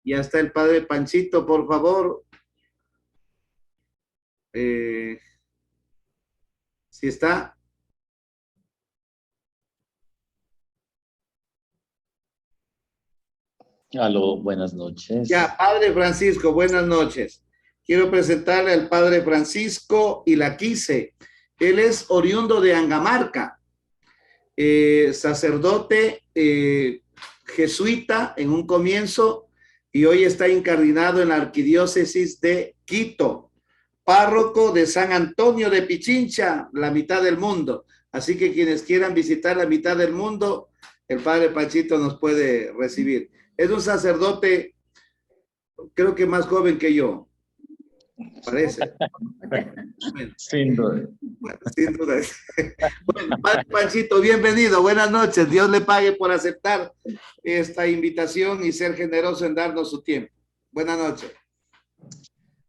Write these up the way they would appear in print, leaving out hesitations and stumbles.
Ya está el padre Panchito, por favor. Si está. Aló, buenas Ya, noches. padre Francisco, buenas noches. Quiero presentarle al padre Francisco Ilaquise. Él es oriundo de Angamarca, sacerdote jesuita en un comienzo y hoy está incardinado en la arquidiócesis de Quito, párroco de San Antonio de Pichincha, la mitad del mundo. Así que quienes quieran visitar la mitad del mundo, el padre Panchito nos puede recibir. Es un sacerdote, creo que más joven que yo, parece. Bueno, Sin duda. bueno, sin duda. Bueno, padre Panchito, bienvenido, buenas noches. Dios le pague por aceptar esta invitación y ser generoso en darnos su tiempo. Buenas noches.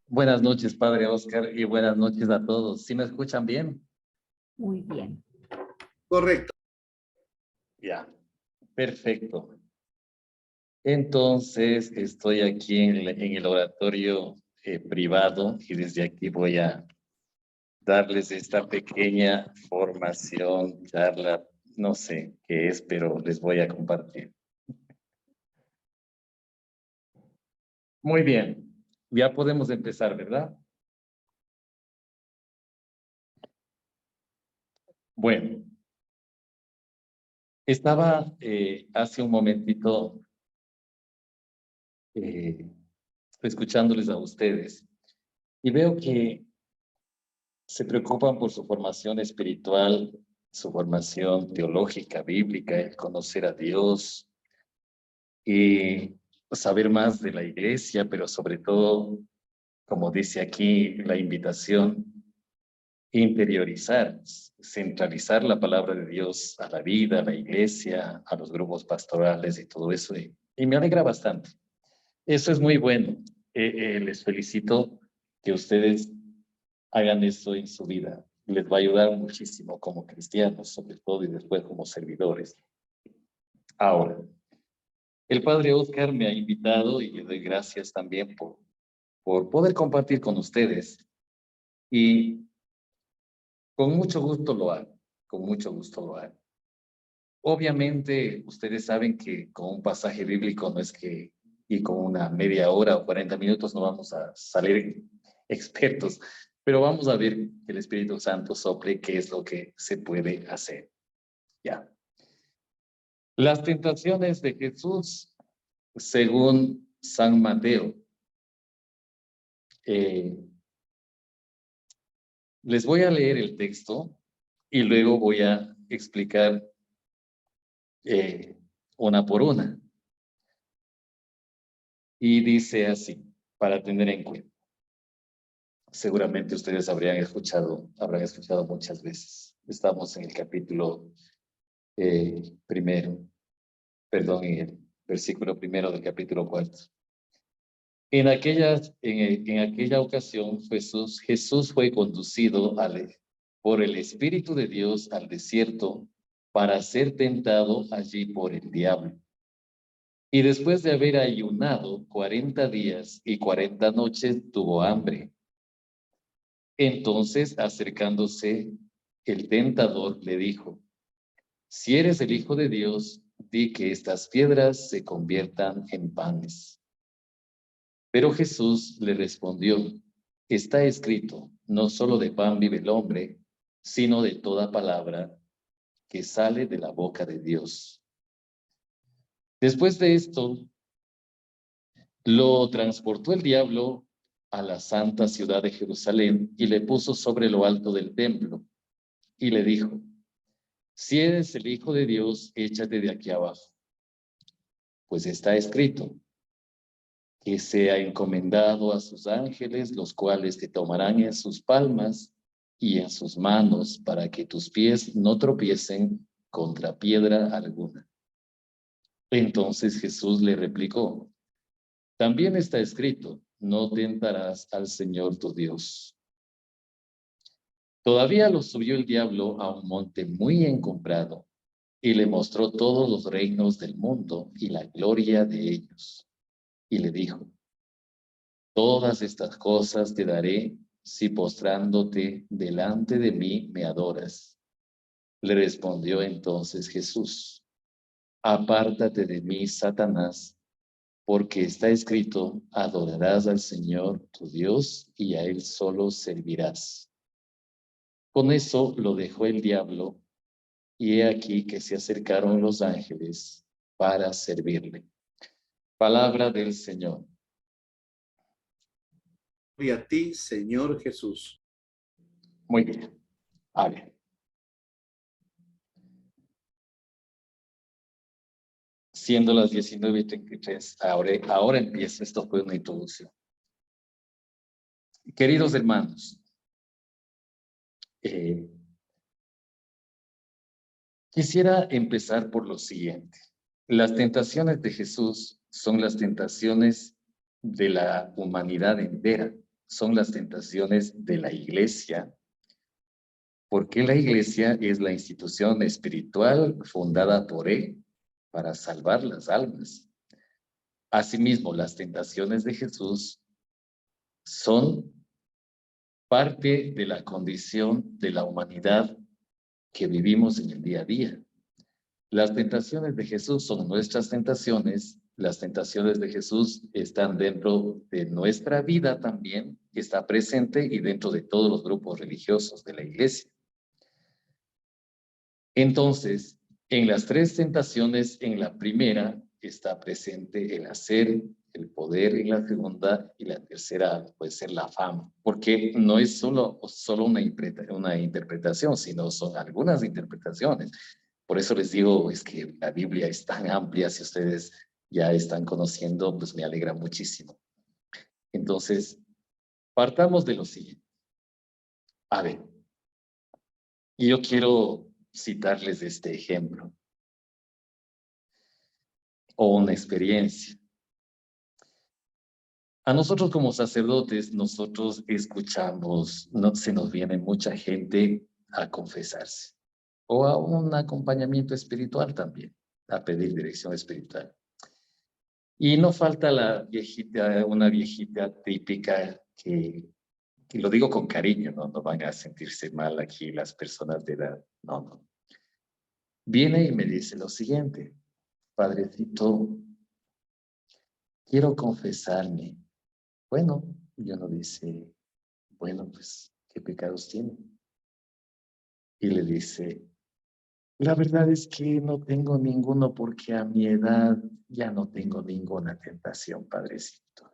Buenas noches, Padre Oscar, y buenas noches a todos. ¿Sí me escuchan bien? Muy bien. Correcto. Ya, perfecto. Entonces, estoy aquí en el oratorio privado y desde aquí voy a darles esta pequeña formación, charla, no sé qué es, pero les voy a compartir. Muy bien, ya podemos empezar, ¿verdad? Bueno, estaba hace un momentito escuchándoles a ustedes y veo que se preocupan por su formación espiritual, su formación teológica, bíblica, el conocer a Dios y saber más de la iglesia, pero sobre todo, como dice aquí la invitación, interiorizar, centralizar la palabra de Dios a la vida, a la iglesia, a los grupos pastorales y todo eso. Y me alegra bastante. Eso es muy bueno. Les felicito que ustedes hagan eso en su vida. Les va a ayudar muchísimo como cristianos, sobre todo, y después como servidores. Ahora, el padre Oscar me ha invitado y le doy gracias también por poder compartir con ustedes. Y con mucho gusto lo hago, con mucho gusto lo hago. Obviamente, ustedes saben que con un pasaje bíblico no es que, y con una media hora o 40 minutos no vamos a salir expertos, pero vamos a ver que el Espíritu Santo sople qué es lo que se puede hacer. Ya. Las tentaciones de Jesús, según San Mateo. Les voy a leer el texto y luego voy a explicar una por una. Y dice así, para tener en cuenta. Seguramente ustedes habrán escuchado muchas veces. Estamos en el capítulo primero, perdón, en el versículo primero del capítulo 4. En aquella ocasión, Jesús fue conducido por el Espíritu de Dios al desierto para ser tentado allí por el diablo. Y después de haber ayunado 40 días y 40 noches, tuvo hambre. Entonces, acercándose, el tentador le dijo: si eres el Hijo de Dios, di que estas piedras se conviertan en panes. Pero Jesús le respondió: está escrito, no solo de pan vive el hombre, sino de toda palabra que sale de la boca de Dios. Después de esto, lo transportó el diablo a la santa ciudad de Jerusalén y le puso sobre lo alto del templo y le dijo: si eres el Hijo de Dios, échate de aquí abajo, pues está escrito que sea encomendado a sus ángeles, los cuales te tomarán en sus palmas y en sus manos para que tus pies no tropiecen contra piedra alguna. Entonces Jesús le replicó: también está escrito, no tentarás al Señor tu Dios. Todavía lo subió el diablo a un monte muy encumbrado y le mostró todos los reinos del mundo y la gloria de ellos. y le dijo, todas estas cosas te daré si postrándote delante de mí me adoras. Le respondió entonces Jesús, apártate de mí, Satanás, porque está escrito, adorarás al Señor tu Dios y a Él solo servirás. Con eso lo dejó el diablo, y he aquí que se acercaron los ángeles para servirle. Palabra del Señor. Y a ti, Señor Jesús. Muy bien. A ver. Siendo las 19:33, ahora empieza. Esto fue una introducción. Queridos hermanos, quisiera empezar por lo siguiente. Las tentaciones de Jesús son las tentaciones de la humanidad entera, son las tentaciones de la iglesia, porque la iglesia es la institución espiritual fundada por Él para salvar las almas. Asimismo, las tentaciones de Jesús son parte de la condición de la humanidad que vivimos en el día a día. Las tentaciones de Jesús son nuestras tentaciones. Las tentaciones de Jesús están dentro de nuestra vida también, que está presente y dentro de todos los grupos religiosos de la iglesia. Entonces, en las tres tentaciones, en la primera está presente el hacer, el poder, en la segunda, y la tercera puede ser la fama, porque no es solo una interpretación, sino son algunas interpretaciones. Por eso les digo, es que la Biblia es tan amplia, si ustedes ya están conociendo, pues me alegra muchísimo. Entonces, partamos de lo siguiente. A ver, yo quiero citarles este ejemplo o una experiencia. A nosotros como sacerdotes, nosotros escuchamos, no, se nos viene mucha gente a confesarse o a un acompañamiento espiritual también, a pedir dirección espiritual. Y no falta la viejita, una viejita típica que lo digo con cariño, no van a sentirse mal aquí las personas de edad, no. Viene y me dice lo siguiente, Padrecito, quiero confesarme. Bueno, y uno dice, bueno, pues, ¿qué pecados tiene? Y le dice, la verdad es que no tengo ninguno porque a mi edad ya no tengo ninguna tentación, Padrecito.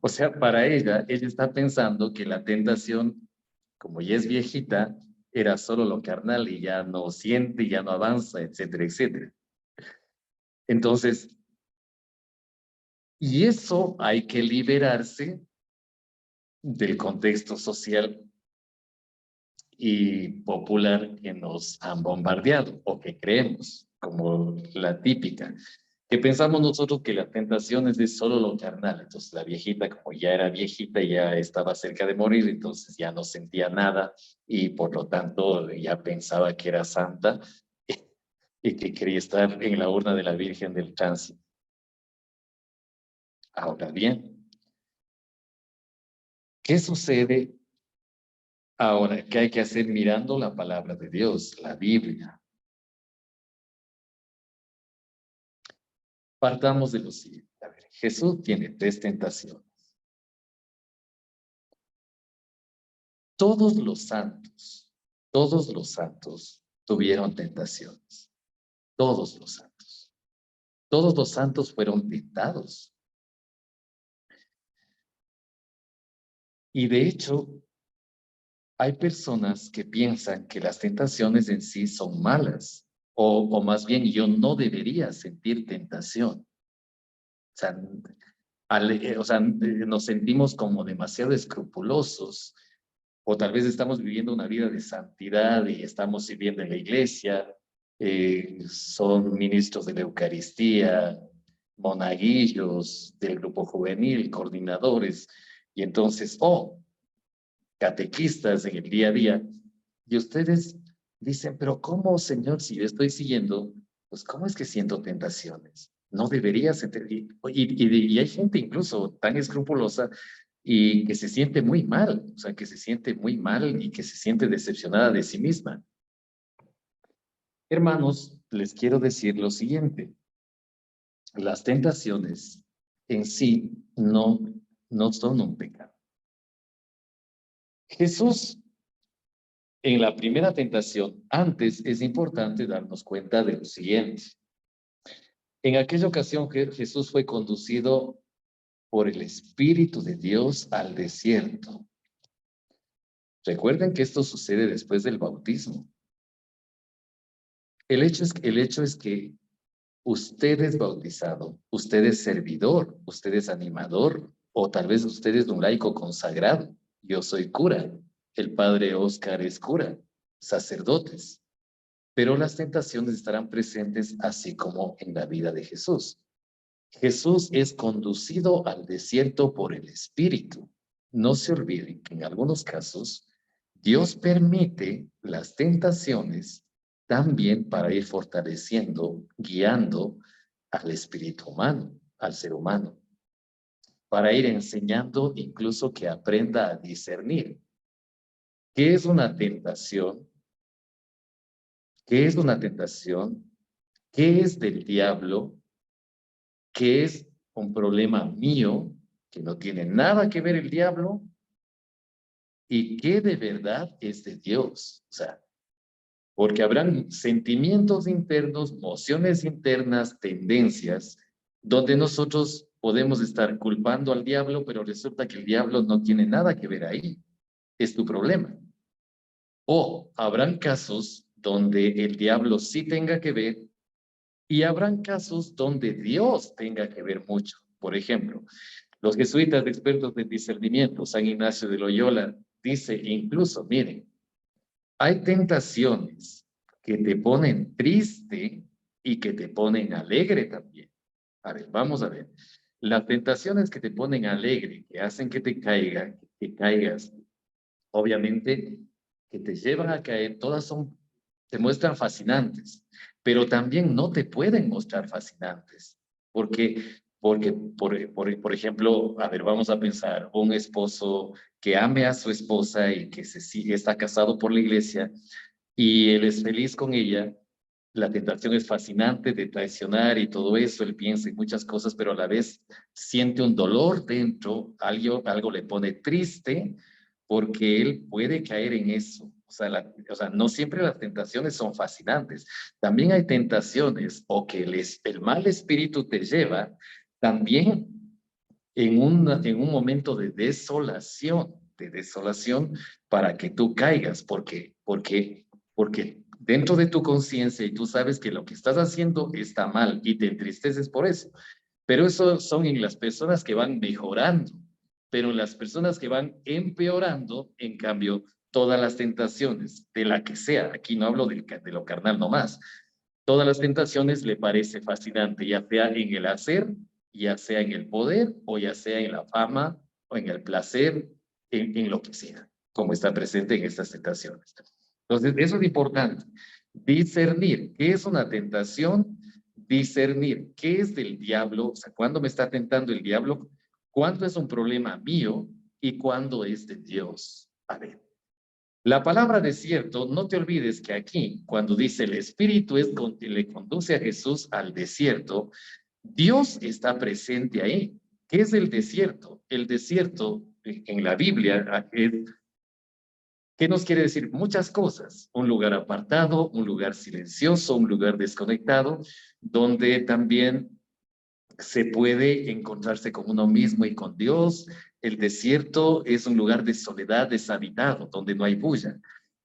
O sea, para ella está pensando que la tentación, como ya es viejita, era solo lo carnal y ya no siente, ya no avanza, etcétera, etcétera. Entonces, y eso hay que liberarse del contexto social y popular que nos han bombardeado o que creemos, como la típica, que pensamos nosotros que la tentación es de solo lo carnal. Entonces la viejita, como ya era viejita, ya estaba cerca de morir, entonces ya no sentía nada y por lo tanto ya pensaba que era santa y que quería estar en la urna de la Virgen del Tránsito. Ahora bien, ¿qué sucede ahora? ¿Qué hay que hacer mirando la palabra de Dios, la Biblia? Partamos de lo siguiente. A ver, Jesús tiene tres tentaciones. Todos los santos tuvieron tentaciones. Todos los santos. Todos los santos fueron tentados. Y de hecho, hay personas que piensan que las tentaciones en sí son malas, o más bien yo no debería sentir tentación. O sea, nos sentimos como demasiado escrupulosos, o tal vez estamos viviendo una vida de santidad y estamos sirviendo en la iglesia, son ministros de la Eucaristía, monaguillos del grupo juvenil, coordinadores, y entonces, catequistas en el día a día, y ustedes dicen, pero ¿cómo, Señor, si yo estoy siguiendo, pues cómo es que siento tentaciones? No deberías entender. Y hay gente incluso tan escrupulosa y que se siente muy mal, o sea, que se siente muy mal y que se siente decepcionada de sí misma. Hermanos, les quiero decir lo siguiente. Las tentaciones en sí no son un pecado. Jesús, en la primera tentación, antes es importante darnos cuenta de lo siguiente. En aquella ocasión Jesús fue conducido por el Espíritu de Dios al desierto. Recuerden que esto sucede después del bautismo. El hecho es que usted es bautizado, usted es servidor, usted es animador, o tal vez usted es un laico consagrado. Yo soy cura, el padre Oscar es cura, sacerdotes. Pero las tentaciones estarán presentes así como en la vida de Jesús. Jesús es conducido al desierto por el Espíritu. No se olviden que en algunos casos Dios permite las tentaciones también para ir fortaleciendo, guiando al espíritu humano, al ser humano, para ir enseñando incluso que aprenda a discernir. ¿Qué es una tentación? ¿Qué es una tentación? ¿Qué es del diablo? ¿Qué es un problema mío que no tiene nada que ver el diablo? ¿Y qué de verdad es de Dios? O sea, porque habrán sentimientos internos, emociones internas, tendencias, donde nosotros podemos estar culpando al diablo, pero resulta que el diablo no tiene nada que ver ahí. Es tu problema. O habrán casos donde el diablo sí tenga que ver y habrán casos donde Dios tenga que ver mucho. Por ejemplo, los jesuitas expertos de discernimiento, San Ignacio de Loyola, dice incluso, miren, hay tentaciones que te ponen triste y que te ponen alegre también. A ver, vamos a ver. Las tentaciones que te ponen alegre, que hacen que te que caigas, obviamente, que te llevan a caer, te muestran fascinantes, pero también no te pueden mostrar fascinantes, por ejemplo, a ver, vamos a pensar, un esposo que ame a su esposa y que está casado por la iglesia y él es feliz con ella, la tentación es fascinante de traicionar y todo eso, él piensa en muchas cosas, pero a la vez siente un dolor dentro, algo le pone triste, porque él puede caer en eso. O sea, no siempre las tentaciones son fascinantes. También hay tentaciones o que el mal espíritu te lleva también en un momento de desolación para que tú caigas, porque dentro de tu conciencia y tú sabes que lo que estás haciendo está mal y te entristeces por eso. Pero eso son en las personas que van mejorando, pero en las personas que van empeorando, en cambio, todas las tentaciones, de la que sea, aquí no hablo de lo carnal nomás, todas las tentaciones le parece fascinante, ya sea en el hacer, ya sea en el poder, o ya sea en la fama, o en el placer, en lo que sea, como está presente en estas tentaciones. Entonces, eso es importante. Discernir qué es una tentación, discernir qué es del diablo, o sea, cuándo me está tentando el diablo, cuándo es un problema mío y cuándo es de Dios. A ver, la palabra desierto, no te olvides que aquí, cuando dice el Espíritu le conduce a Jesús al desierto, Dios está presente ahí. ¿Qué es el desierto? El desierto en la Biblia es, ¿qué nos quiere decir? Muchas cosas. Un lugar apartado, un lugar silencioso, un lugar desconectado, donde también se puede encontrarse con uno mismo y con Dios. El desierto es un lugar de soledad deshabitado, donde no hay bulla.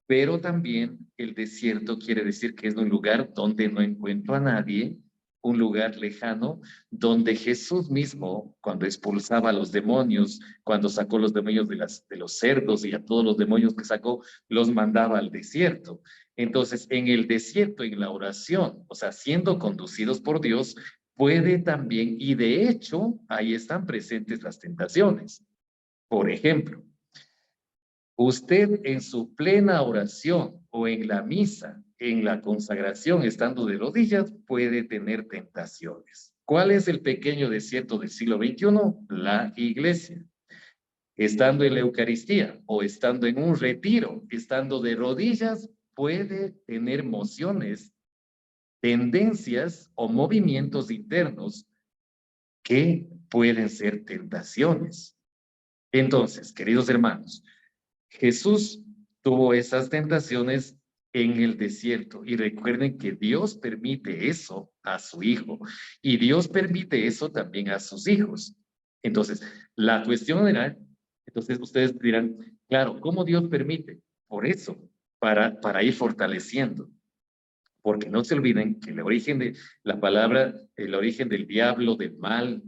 Pero también el desierto quiere decir que es un lugar donde no encuentro a nadie, un lugar lejano, donde Jesús mismo, cuando expulsaba a los demonios, cuando sacó los demonios de los cerdos y a todos los demonios que sacó, los mandaba al desierto. Entonces, en el desierto, en la oración, o sea, siendo conducidos por Dios, puede también, y de hecho, ahí están presentes las tentaciones. Por ejemplo, usted en su plena oración o en la misa, en la consagración, estando de rodillas, puede tener tentaciones. ¿Cuál es el pequeño desierto del siglo XXI? La iglesia. Estando en la Eucaristía o estando en un retiro, estando de rodillas, puede tener emociones, tendencias o movimientos internos que pueden ser tentaciones. Entonces, queridos hermanos, Jesús tuvo esas tentaciones en el desierto y recuerden que Dios permite eso a su hijo y Dios permite eso también a sus hijos. Entonces, la cuestión era, entonces ustedes dirán, claro, ¿cómo Dios permite? Por eso, para ir fortaleciendo. Porque no se olviden que el origen de la palabra, el origen del diablo, del mal,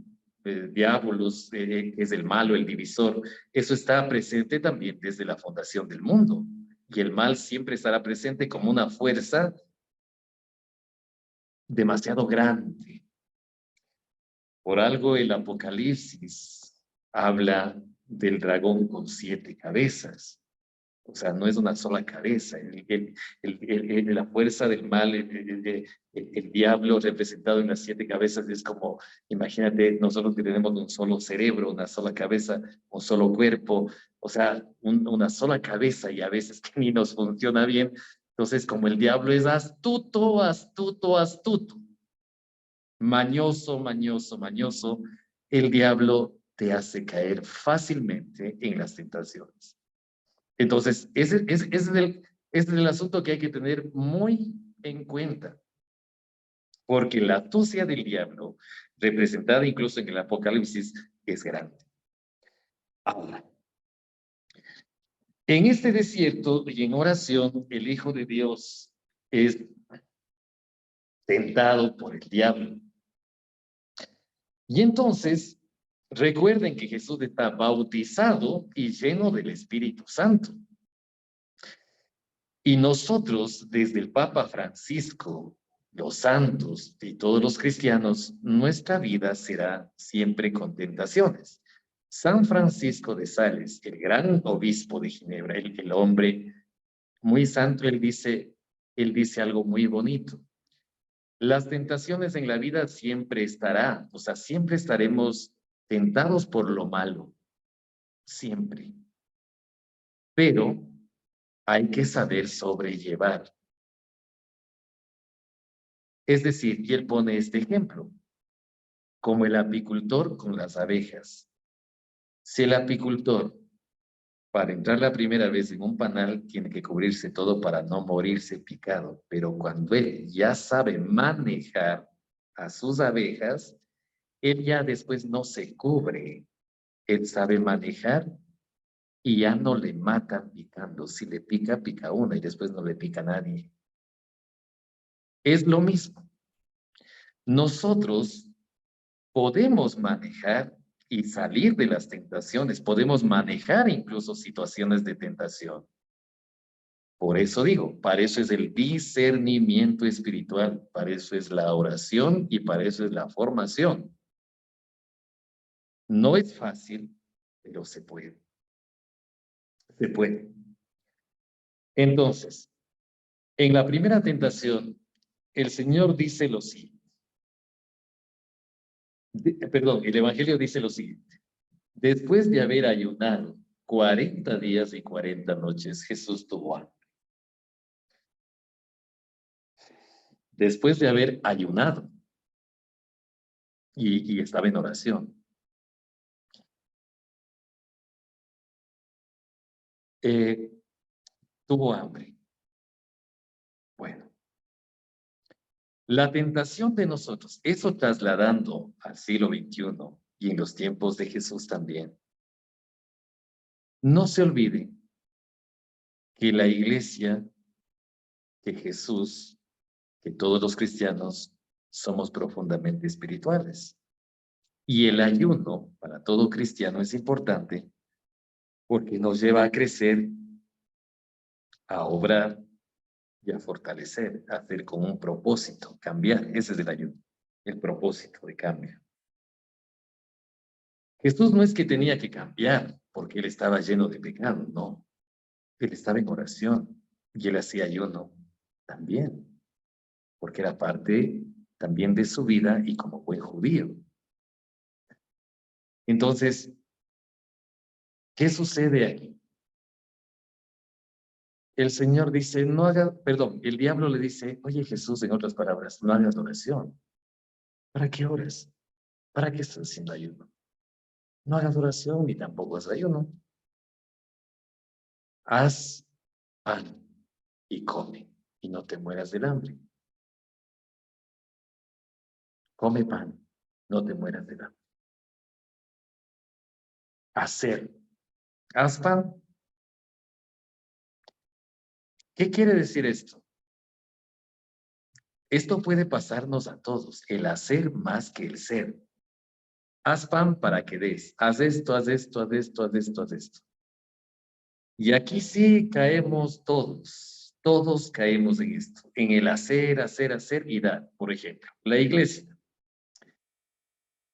diabolos, es el malo, el divisor, eso está presente también desde la fundación del mundo. Y el mal siempre estará presente como una fuerza demasiado grande. Por algo el Apocalipsis habla del dragón con 7 cabezas. O sea, no es una sola cabeza. La fuerza del mal, el diablo representado en las 7 cabezas es como, imagínate, nosotros que tenemos un solo cerebro, una sola cabeza, un solo cuerpo, o sea, una sola cabeza y a veces que ni nos funciona bien. Entonces, como el diablo es astuto, astuto, astuto, mañoso, mañoso, mañoso, el diablo te hace caer fácilmente en las tentaciones. Entonces, ese es el asunto que hay que tener muy en cuenta, porque la astucia del diablo, representada incluso en el Apocalipsis, es grande. Ahora, en este desierto y en oración, el Hijo de Dios es tentado por el diablo. Y entonces, recuerden que Jesús está bautizado y lleno del Espíritu Santo. Y nosotros, desde el Papa Francisco, los santos y todos los cristianos, nuestra vida será siempre con tentaciones. San Francisco de Sales, el gran obispo de Ginebra, el hombre muy santo, él dice algo muy bonito. Las tentaciones en la vida siempre estarán, o sea, siempre estaremos tentados por lo malo, siempre. Pero hay que saber sobrellevar. Es decir, y él pone este ejemplo, como el apicultor con las abejas. Si el apicultor, para entrar la primera vez en un panal, tiene que cubrirse todo para no morirse picado, pero cuando él ya sabe manejar a sus abejas, él ya después no se cubre, él sabe manejar y ya no le matan picando. Si le pica, pica una y después no le pica a nadie. Es lo mismo. Nosotros podemos manejar y salir de las tentaciones, podemos manejar incluso situaciones de tentación. Por eso digo, para eso es el discernimiento espiritual, para eso es la oración y para eso es la formación. No es fácil, pero se puede. Se puede. Entonces, en la primera tentación, el Señor dice lo siguiente. Perdón, el Evangelio dice lo siguiente. Después de haber ayunado 40 días y 40 noches, Jesús tuvo hambre. Después de haber ayunado y estaba en oración. Tuvo hambre. Bueno, la tentación de nosotros, eso trasladando al siglo XXI y en los tiempos de Jesús también. No se olvide que la iglesia, que Jesús, que todos los cristianos somos profundamente espirituales. Y el ayuno para todo cristiano es importante porque nos lleva a crecer, a obrar y a fortalecer, a hacer con un propósito, cambiar. Ese es el ayuno, el propósito de cambio. Jesús no es que tenía que cambiar porque él estaba lleno de pecado, no. Él estaba en oración y él hacía ayuno también, porque era parte también de su vida y como buen judío. Entonces, ¿qué sucede aquí? El Señor dice, el diablo le dice, oye Jesús, en otras palabras, no hagas oración. ¿Para qué oras? ¿Para qué estás haciendo ayuno? No hagas oración ni tampoco hagas ayuno. Haz pan y come y no te mueras del hambre. Come pan, no te mueras del hambre. Hacer. Haz pan. ¿Qué quiere decir esto? Esto puede pasarnos a todos, el hacer más que el ser. Haz pan para que des. Haz esto, haz esto, haz esto, haz esto, haz esto. Y aquí sí caemos todos. Todos caemos en esto, en el hacer, hacer, hacer y dar. Por ejemplo, la iglesia.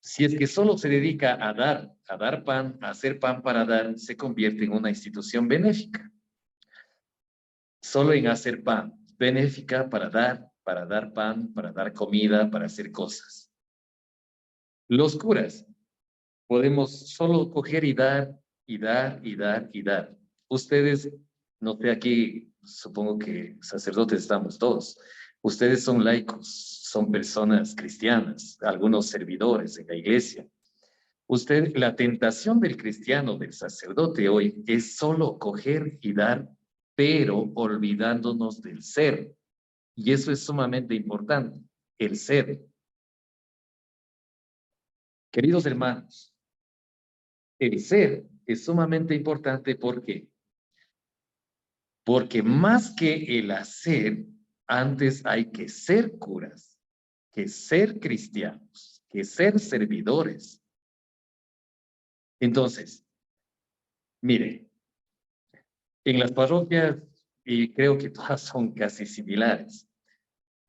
Si es que solo se dedica a dar pan, a hacer pan para dar, se convierte en una institución benéfica. Solo en hacer pan, benéfica para dar pan, para dar comida, para hacer cosas. Los curas, podemos solo coger y dar, y dar, y dar, y dar. Ustedes, no sé, aquí supongo que sacerdotes estamos todos. Ustedes son laicos, son personas cristianas, algunos servidores en la iglesia. La tentación del cristiano, del sacerdote hoy, es solo coger y dar, pero olvidándonos del ser. Y eso es sumamente importante, el ser. Queridos hermanos, el ser es sumamente importante. ¿Por qué? Porque más que el hacer, antes hay que ser curas, que ser cristianos, que ser servidores. Entonces, mire, en las parroquias, y creo que todas son casi similares,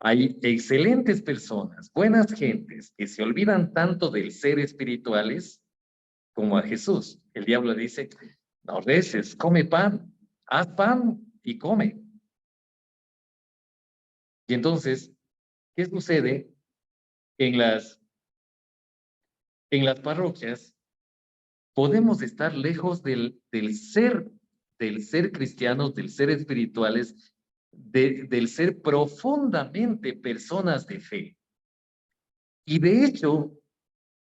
hay excelentes personas, buenas gentes, que se olvidan tanto del ser espirituales como a Jesús. El diablo dice, no reces, come pan, haz pan y come. Y entonces, ¿qué sucede en las parroquias? Podemos estar lejos del ser cristianos, del ser espirituales, del ser profundamente personas de fe. Y de hecho,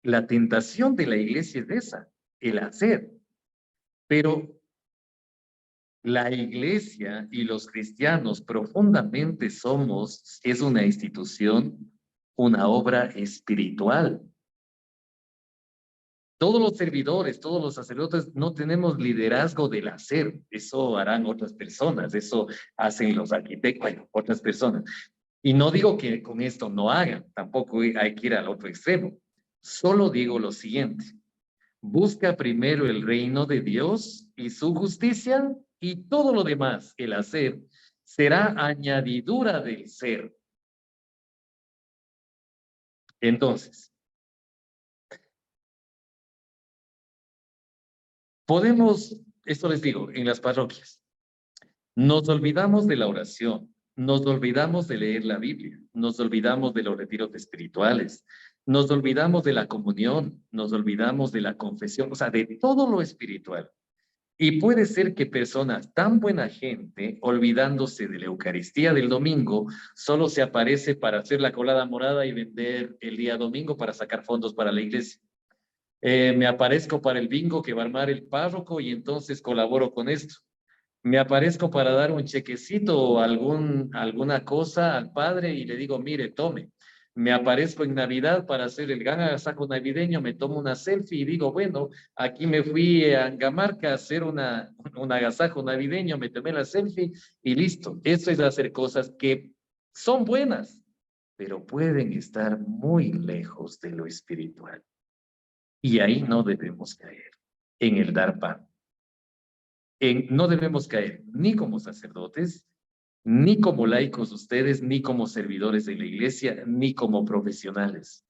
la tentación de la iglesia es esa, el hacer. Pero la iglesia y los cristianos profundamente es una institución, una obra espiritual. Todos los servidores, todos los sacerdotes no tenemos liderazgo del hacer. Eso harán otras personas, eso hacen los arquitectos, bueno, otras personas. Y no digo que con esto no hagan, tampoco hay que ir al otro extremo. Solo digo lo siguiente: busca primero el reino de Dios y su justicia, y todo lo demás, el hacer, será añadidura del ser. Entonces, esto les digo, en las parroquias, nos olvidamos de la oración, nos olvidamos de leer la Biblia, nos olvidamos de los retiros espirituales, nos olvidamos de la comunión, nos olvidamos de la confesión, o sea, de todo lo espiritual. Y puede ser que personas tan buena gente, olvidándose de la Eucaristía del domingo, solo se aparece para hacer la colada morada y vender el día domingo para sacar fondos para la iglesia. Me aparezco para el bingo que va a armar el párroco y entonces colaboro con esto. Me aparezco para dar un chequecito o alguna cosa al padre y le digo, mire, tome. Me aparezco en Navidad para hacer el gran agasajo navideño, me tomo una selfie y digo, bueno, aquí me fui a Angamarca a hacer un agasajo navideño, me tomé la selfie y listo. Eso es hacer cosas que son buenas, pero pueden estar muy lejos de lo espiritual. Y ahí no debemos caer, en el dar pan. No debemos caer ni como sacerdotes, ni como laicos ustedes, ni como servidores de la iglesia, ni como profesionales.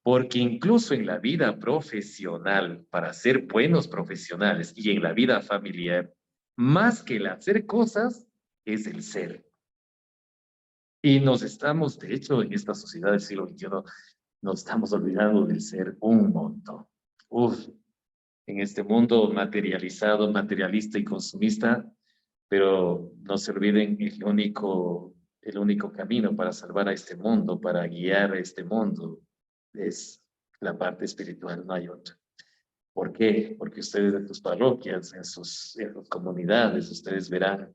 Porque incluso en la vida profesional, para ser buenos profesionales y en la vida familiar, más que el hacer cosas, es el ser. Y nos estamos, de hecho, en esta sociedad del siglo XXI, nos estamos olvidando del ser un montón. Uf, en este mundo materializado, materialista y consumista, pero no se olviden el único camino para salvar a este mundo, para guiar a este mundo, es la parte espiritual, no hay otra. ¿Por qué? Porque ustedes en sus parroquias, en sus comunidades, ustedes verán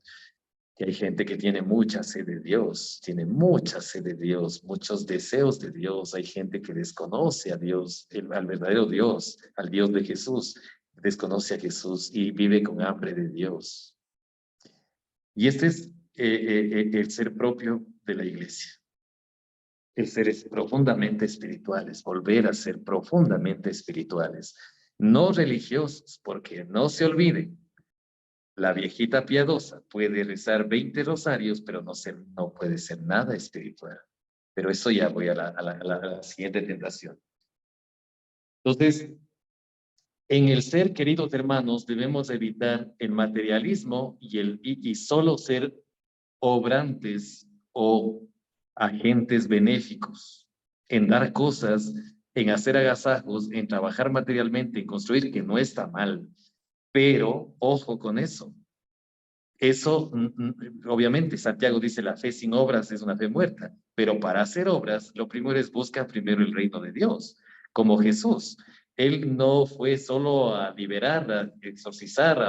que hay gente que tiene mucha sed de Dios, tiene mucha sed de Dios, muchos deseos de Dios. Hay gente que desconoce a Dios, al verdadero Dios, al Dios de Jesús, desconoce a Jesús y vive con hambre de Dios. Y este es el ser propio de la iglesia. El ser es profundamente espirituales, volver a ser profundamente espirituales, no religiosos, porque no se olviden, la viejita piadosa puede rezar 20 rosarios, pero no puede ser nada espiritual. Pero eso ya voy a la siguiente tentación. Entonces, en el ser, queridos hermanos, debemos evitar el materialismo y solo ser obrantes o agentes benéficos, en dar cosas, en hacer agasajos, en trabajar materialmente, en construir, que no está mal. Pero, ojo con eso. Eso, obviamente, Santiago dice, la fe sin obras es una fe muerta, pero para hacer obras, lo primero es buscar primero el reino de Dios, como Jesús. Él no fue solo a liberar, a exorcizar,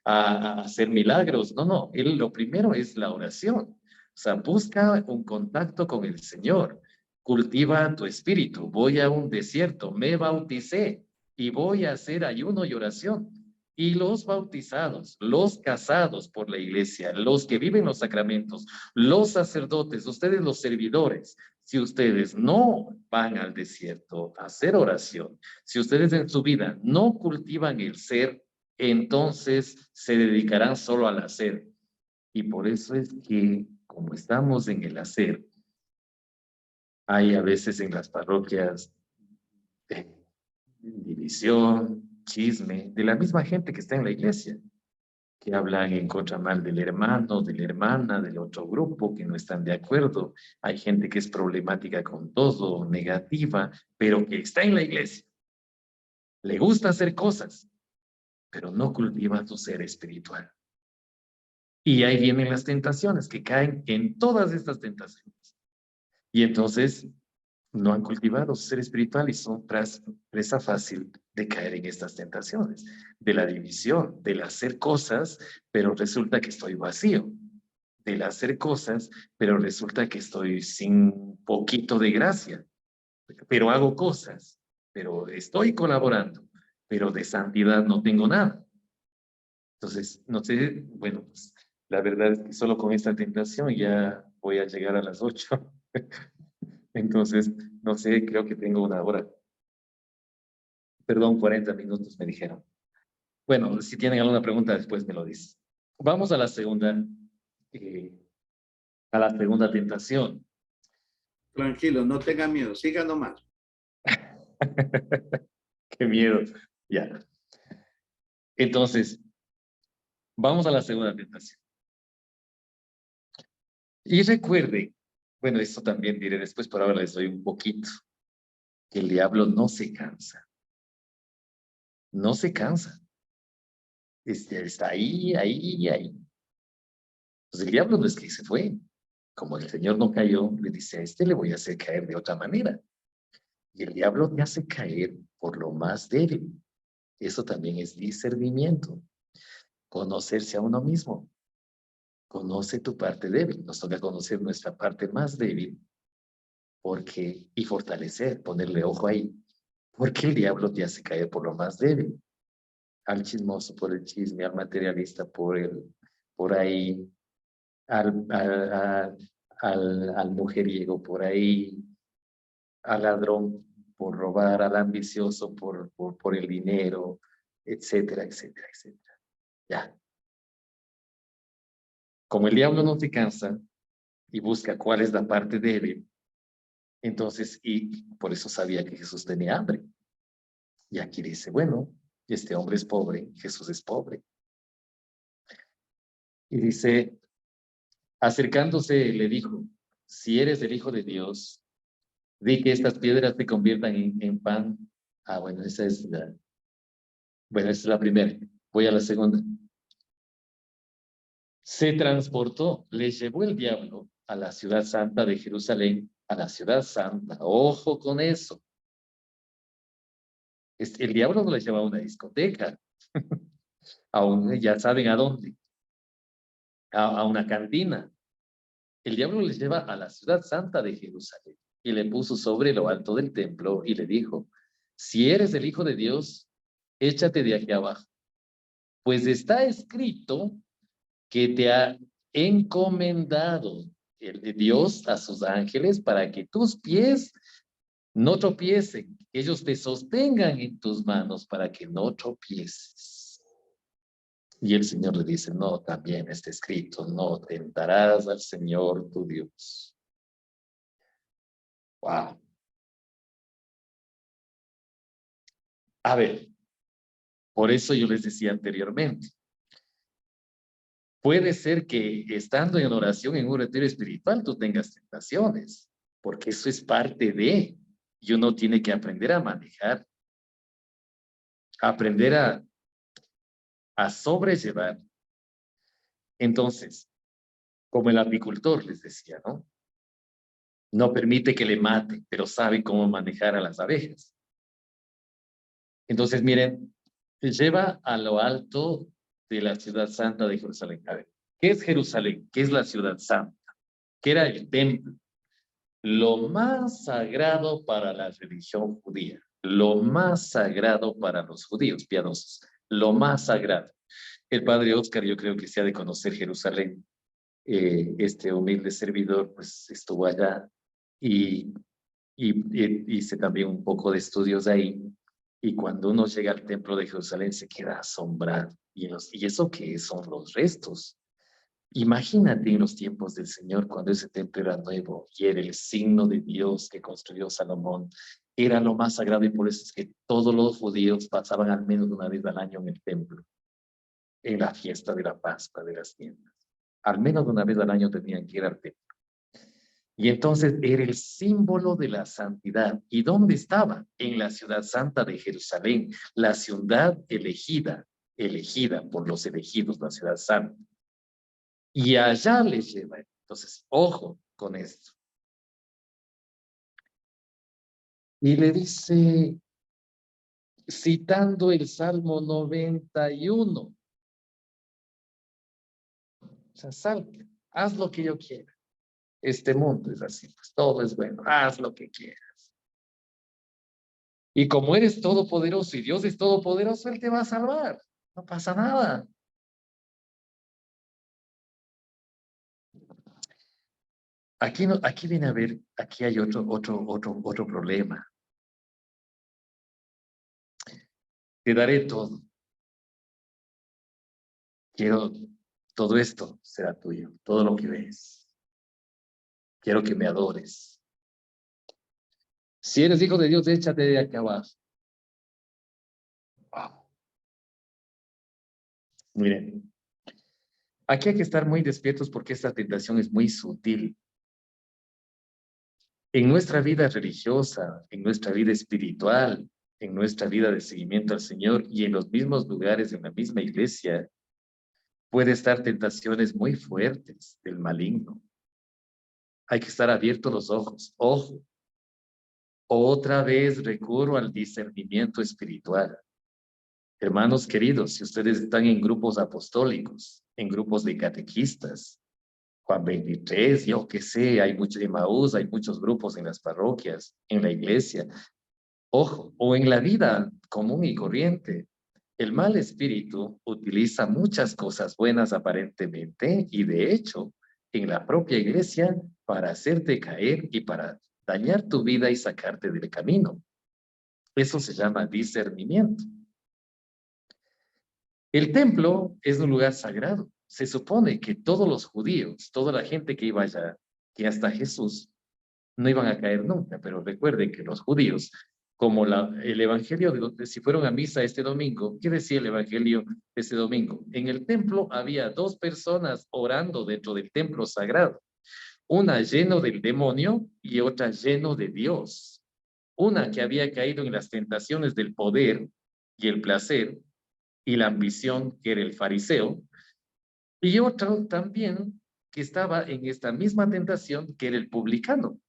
a hacer milagros, no, él lo primero es la oración. O sea, busca un contacto con el Señor, cultiva tu espíritu. Voy a un desierto, me bauticé y voy a hacer ayuno y oración. Y los bautizados, los casados por la iglesia, los que viven los sacramentos, los sacerdotes, ustedes los servidores, si ustedes no van al desierto a hacer oración, si ustedes en su vida no cultivan el ser, entonces se dedicarán solo al hacer. Y por eso es que, como estamos en el hacer, hay a veces en las parroquias división, chisme, de la misma gente que está en la iglesia, que hablan en contra mal del hermano, de la hermana, del otro grupo, que no están de acuerdo. Hay gente que es problemática con todo, negativa, pero que está en la iglesia. Le gusta hacer cosas, pero no cultiva su ser espiritual. Y ahí vienen las tentaciones, que caen en todas estas tentaciones. Y entonces no han cultivado su ser espiritual y son presa fácil de caer en estas tentaciones, de la división, del hacer cosas, pero resulta que estoy vacío, del hacer cosas, pero resulta que estoy sin poquito de gracia, pero hago cosas, pero estoy colaborando, pero de santidad no tengo nada. Entonces, no sé, bueno, pues la verdad es que solo con esta tentación ya voy a llegar a las 8. Entonces, no sé, creo que tengo una hora. Perdón, 40 minutos me dijeron. Bueno, si tienen alguna pregunta después me lo dicen. Vamos eh, a la segunda tentación. Tranquilo, no tenga miedo, siga nomás. Qué miedo. Ya. Entonces, vamos a la segunda tentación. Y recuerde, bueno, esto también diré después, por ahora les doy un poquito, que el diablo no se cansa. No se cansa. Está ahí, ahí, ahí. Pues el diablo no es que se fue. Como el Señor no cayó, le dice a este le voy a hacer caer de otra manera. Y el diablo te hace caer por lo más débil. Eso también es discernimiento. Conocerse a uno mismo. Conoce tu parte débil. Nos toca conocer nuestra parte más débil y fortalecer, ponerle ojo ahí. Porque el diablo te hace caer por lo más débil. Al chismoso por el chisme, al materialista por ahí, al mujeriego por ahí, al ladrón por robar, al ambicioso por el dinero, etcétera, etcétera, etcétera. Ya. Como el diablo no te cansa y busca cuál es la parte débil, entonces, y por eso sabía que Jesús tenía hambre. Y aquí dice, bueno, este hombre es pobre, Jesús es pobre. Y dice, acercándose, le dijo, si eres el Hijo de Dios, di que estas piedras se conviertan en pan. Bueno, esa es la primera. Voy a la segunda. Se transportó, le llevó el diablo a la ciudad santa de Jerusalén, a la ciudad santa. Ojo con eso. El diablo no le lleva a una discoteca, ya saben a dónde, a una cantina. El diablo les lleva a la ciudad santa de Jerusalén y le puso sobre lo alto del templo y le dijo, si eres el Hijo de Dios, échate de aquí abajo, pues está escrito que te ha encomendado el de Dios a sus ángeles para que tus pies no tropiecen, ellos te sostengan en tus manos para que no tropieces. Y el Señor le dice, no, también está escrito, no tentarás al Señor tu Dios. Wow. A ver, por eso yo les decía anteriormente, puede ser que estando en oración en un retiro espiritual tú tengas tentaciones, porque eso es parte de, y uno tiene que aprender a manejar, aprender a sobrellevar. Entonces, como el apicultor les decía, ¿no? No permite que le maten, pero sabe cómo manejar a las abejas. Entonces, miren, lleva a lo alto de la ciudad santa de Jerusalén. A ver, ¿qué es Jerusalén? ¿Qué es la ciudad santa? ¿Qué era el templo? Lo más sagrado para la religión judía, lo más sagrado para los judíos piadosos, lo más sagrado. El padre Oscar, yo creo que se ha de conocer Jerusalén. Este humilde servidor, pues estuvo allá y hice también un poco de estudios ahí. Y cuando uno llega al templo de Jerusalén se queda asombrado. ¿Y eso qué son los restos? Imagínate en los tiempos del Señor cuando ese templo era nuevo y era el signo de Dios que construyó Salomón. Era lo más sagrado y por eso es que todos los judíos pasaban al menos una vez al año en el templo, en la fiesta de la Pascua de las tiendas. Al menos una vez al año tenían que ir al templo. Y entonces era el símbolo de la santidad. ¿Y dónde estaba? En la ciudad santa de Jerusalén, la ciudad elegida por los elegidos, la ciudad santa. Y allá les lleva. Entonces, ojo con esto. Y le dice, citando el Salmo 91, o sea, salte, haz lo que yo quiera. Este mundo es así, pues todo es bueno, haz lo que quieras. Y como eres todopoderoso y Dios es todopoderoso, Él te va a salvar. No pasa nada. Aquí, no, aquí viene a ver, aquí hay otro problema. Te daré todo. Quiero, todo esto será tuyo, todo lo que ves. Quiero que me adores. Si eres hijo de Dios, échate de aquí abajo. Wow. Miren, aquí hay que estar muy despiertos porque esta tentación es muy sutil. En nuestra vida religiosa, en nuestra vida espiritual, en nuestra vida de seguimiento al Señor y en los mismos lugares, en la misma iglesia, puede estar tentaciones muy fuertes del maligno. Hay que estar abiertos los ojos. Ojo, otra vez recurro al discernimiento espiritual. Hermanos queridos, si ustedes están en grupos apostólicos, en grupos de catequistas, Juan 23, yo qué sé, hay muchos de Emaús, hay muchos grupos en las parroquias, en la iglesia. Ojo, o en la vida común y corriente. El mal espíritu utiliza muchas cosas buenas aparentemente y de hecho en la propia iglesia para hacerte caer y para dañar tu vida y sacarte del camino. Eso se llama discernimiento. El templo es un lugar sagrado. Se supone que todos los judíos, toda la gente que iba allá, que hasta Jesús, no iban a caer nunca, pero recuerden que los judíos, como el evangelio, si fueron a misa este domingo, ¿qué decía el evangelio este domingo? En el templo había 2 personas orando dentro del templo sagrado. una lleno del demonio y otra lleno de Dios. Una que había caído en las tentaciones del poder y el placer y la ambición, que era el fariseo, y otro también que estaba en esta misma tentación, que era el publicano.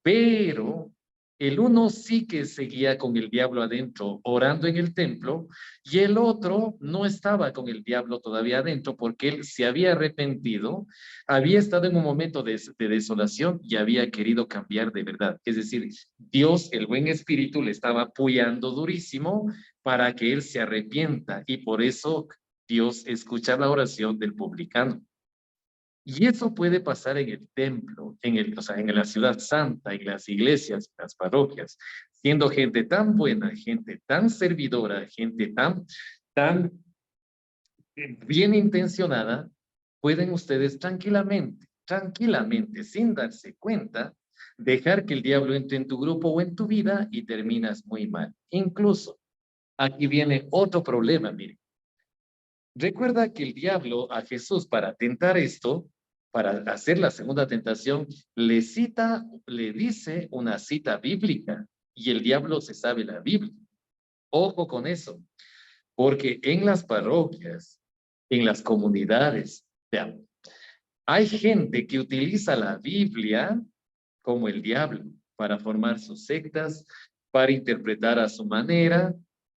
Pero el uno sí que seguía con el diablo adentro, orando en el templo, y el otro no estaba con el diablo todavía adentro, porque él se había arrepentido, había estado en un momento de desolación y había querido cambiar de verdad. Es decir, Dios, el buen espíritu, le estaba apoyando durísimo para que él se arrepienta, y por eso Dios escucha la oración del publicano. Y eso puede pasar en el templo, o sea, en la ciudad santa, en las iglesias, en las parroquias, siendo gente tan buena, gente tan servidora, gente tan bien intencionada, pueden ustedes tranquilamente, sin darse cuenta, dejar que el diablo entre en tu grupo o en tu vida y terminas muy mal. Incluso, aquí viene otro problema, miren. Recuerda que el diablo a Jesús, para tentar esto, para hacer la segunda tentación, le dice una cita bíblica, y el diablo se sabe la Biblia. Ojo con eso, porque en las parroquias, en las comunidades, vean, hay gente que utiliza la Biblia como el diablo para formar sus sectas, para interpretar a su manera,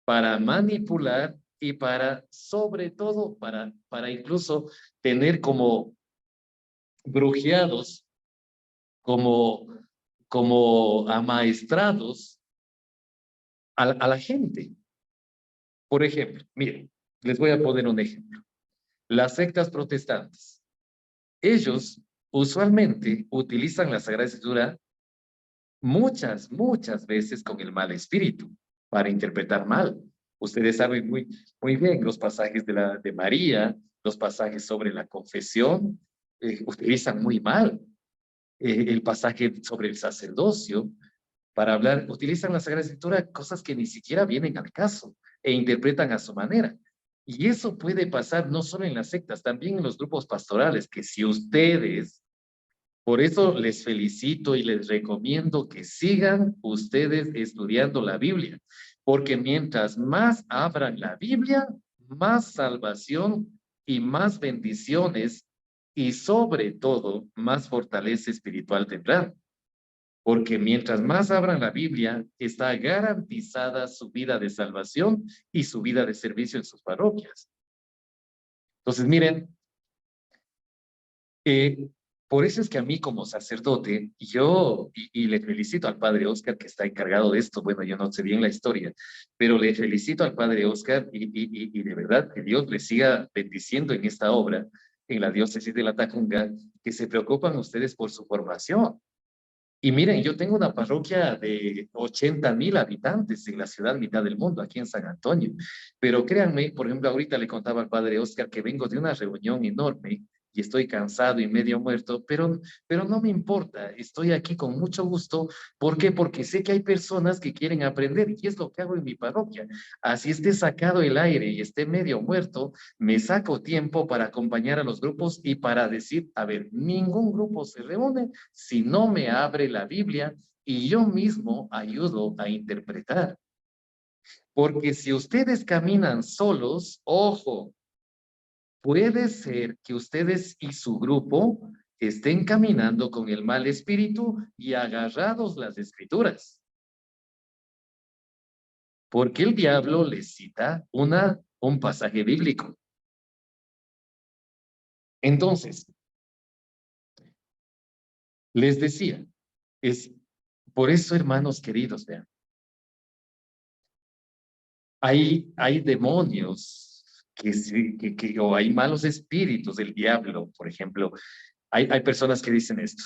para manipular y para, sobre todo, para incluso tener como brujeados, como, como amaestrados a la gente. Por ejemplo, miren, les voy a poner un ejemplo. Las sectas protestantes, ellos usualmente utilizan la Sagrada Escritura muchas veces con el mal espíritu para interpretar mal. Ustedes saben muy bien los pasajes de María, los pasajes sobre la confesión, utilizan muy mal el pasaje sobre el sacerdocio para hablar, utilizan la Sagrada Escritura cosas que ni siquiera vienen al caso e interpretan a su manera. Y eso puede pasar no solo en las sectas, también en los grupos pastorales, que si ustedes, por eso les felicito y les recomiendo que sigan ustedes estudiando la Biblia, porque mientras más abran la Biblia, más salvación y más bendiciones, y sobre todo más fortaleza espiritual tendrán. Porque mientras más abran la Biblia, está garantizada su vida de salvación y su vida de servicio en sus parroquias. Entonces, miren, Eh, por eso es que a mí como sacerdote, y le felicito al padre Oscar que está encargado de esto, bueno, yo no sé bien la historia, pero le felicito al padre Oscar y de verdad que Dios le siga bendiciendo en esta obra, en la diócesis de La Tacunga, que se preocupan ustedes por su formación. Y miren, yo tengo una parroquia de 80,000 habitantes en la ciudad mitad del mundo, aquí en San Antonio. Pero créanme, por ejemplo, ahorita le contaba al padre Oscar que vengo de una reunión enorme y estoy cansado y medio muerto, pero no me importa, estoy aquí con mucho gusto. ¿Por qué? Porque sé que hay personas que quieren aprender y es lo que hago en mi parroquia. Así esté sacado el aire y esté medio muerto, me saco tiempo para acompañar a los grupos y para decir, a ver, ningún grupo se reúne si no me abre la Biblia y yo mismo ayudo a interpretar. Porque si ustedes caminan solos, ojo, puede ser que ustedes y su grupo estén caminando con el mal espíritu y agarrados las escrituras. Porque el diablo les cita un pasaje bíblico. Entonces, les decía, es por eso, hermanos queridos, vean, hay demonios o hay malos espíritus del diablo, por ejemplo. Hay personas que dicen esto: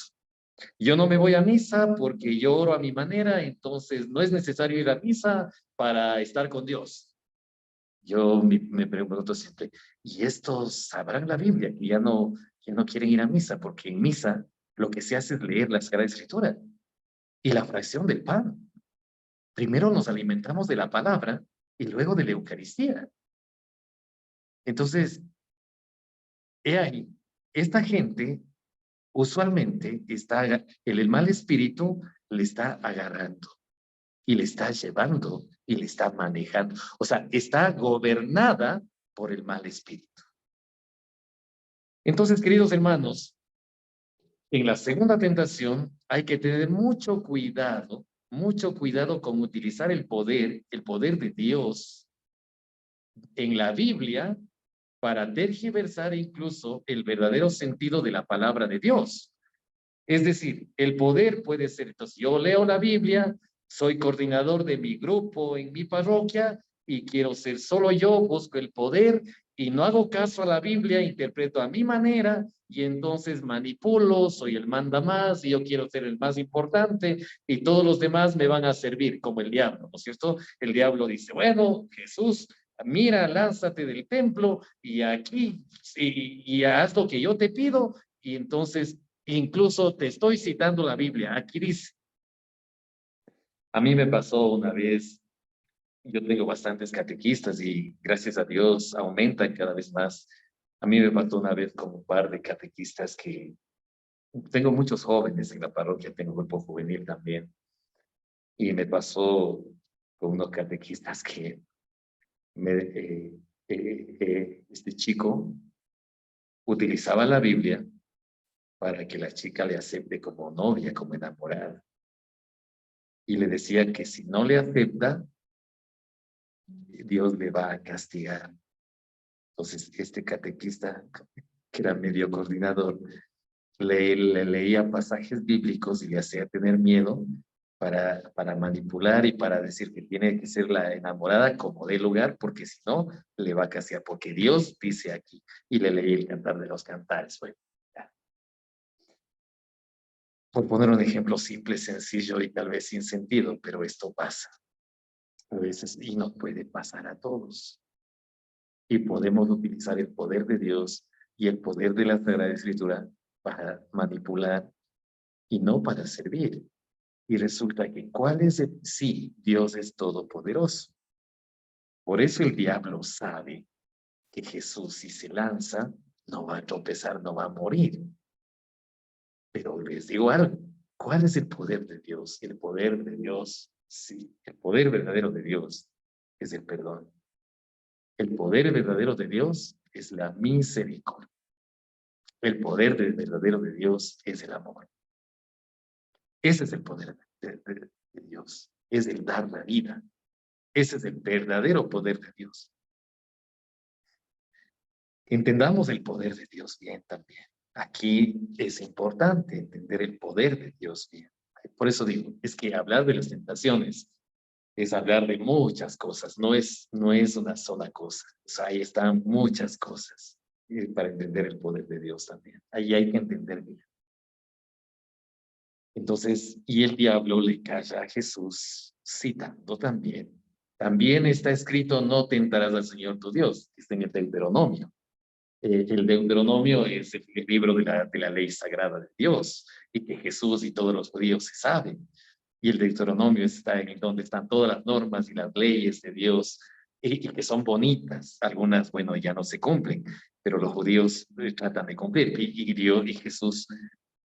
yo no me voy a misa porque yo oro a mi manera, entonces no es necesario ir a misa para estar con Dios. Yo me pregunto siempre, ¿y estos sabrán la Biblia que ya no quieren ir a misa? Porque en misa lo que se hace es leer la Sagrada Escritura y la fracción del pan. Primero nos alimentamos de la palabra y luego de la Eucaristía. Entonces, he ahí, esta gente usualmente el mal espíritu le está agarrando y le está llevando y le está manejando. O sea, está gobernada por el mal espíritu. Entonces, queridos hermanos, en la segunda tentación hay que tener mucho cuidado con utilizar el poder de Dios en la Biblia para tergiversar incluso el verdadero sentido de la palabra de Dios. Es decir, el poder puede ser, entonces yo leo la Biblia, soy coordinador de mi grupo en mi parroquia y quiero ser solo yo, busco el poder y no hago caso a la Biblia, interpreto a mi manera y entonces manipulo, soy el mandamás y yo quiero ser el más importante y todos los demás me van a servir como el diablo, ¿no es cierto? El diablo dice, bueno, Jesús, mira, lánzate del templo y aquí y haz lo que yo te pido y entonces incluso te estoy citando la Biblia, aquí dice. A mí me pasó una vez, yo tengo bastantes catequistas y gracias a Dios aumentan cada vez más. A mí me pasó una vez con un par de catequistas que tengo muchos jóvenes en la parroquia, tengo un grupo juvenil también. Y me pasó con unos catequistas que este chico utilizaba la Biblia para que la chica le acepte como novia, como enamorada. Y le decía que si no le acepta, Dios le va a castigar. Entonces, este catequista, que era medio coordinador, le leía pasajes bíblicos y le hacía tener miedo para manipular y para decir que tiene que ser la enamorada como de lugar, porque si no, le va a castigar, porque Dios dice aquí. Y le leí el Cantar de los Cantares. Bueno, ya. Por poner un ejemplo simple, sencillo y tal vez sin sentido, pero esto pasa a veces y no puede pasar a todos. Y podemos utilizar el poder de Dios y el poder de la Sagrada Escritura para manipular y no para servir. Y resulta que, ¿cuál es el? Sí, Dios es todopoderoso. Por eso el diablo sabe que Jesús, si se lanza, no va a tropezar, no va a morir. Pero les digo algo, ¿cuál es el poder de Dios? El poder de Dios, sí, el poder verdadero de Dios es el perdón. El poder verdadero de Dios es la misericordia. El poder verdadero de Dios es el amor. Ese es el poder de Dios. Es el dar la vida. Ese es el verdadero poder de Dios. Entendamos el poder de Dios bien también. Aquí es importante entender el poder de Dios bien. Por eso digo, es que hablar de las tentaciones es hablar de muchas cosas, no es una sola cosa. O sea, ahí están muchas cosas para entender el poder de Dios también. Ahí hay que entender bien. Entonces, y el diablo le calla a Jesús citando también. También está escrito, no tentarás al Señor tu Dios, que está en el Deuteronomio. El Deuteronomio es el libro de la ley sagrada de Dios, y que Jesús y todos los judíos se saben. Y el Deuteronomio está en donde están todas las normas y las leyes de Dios, y que son bonitas. Algunas, bueno, ya no se cumplen, pero los judíos tratan de cumplir. Y Dios y Jesús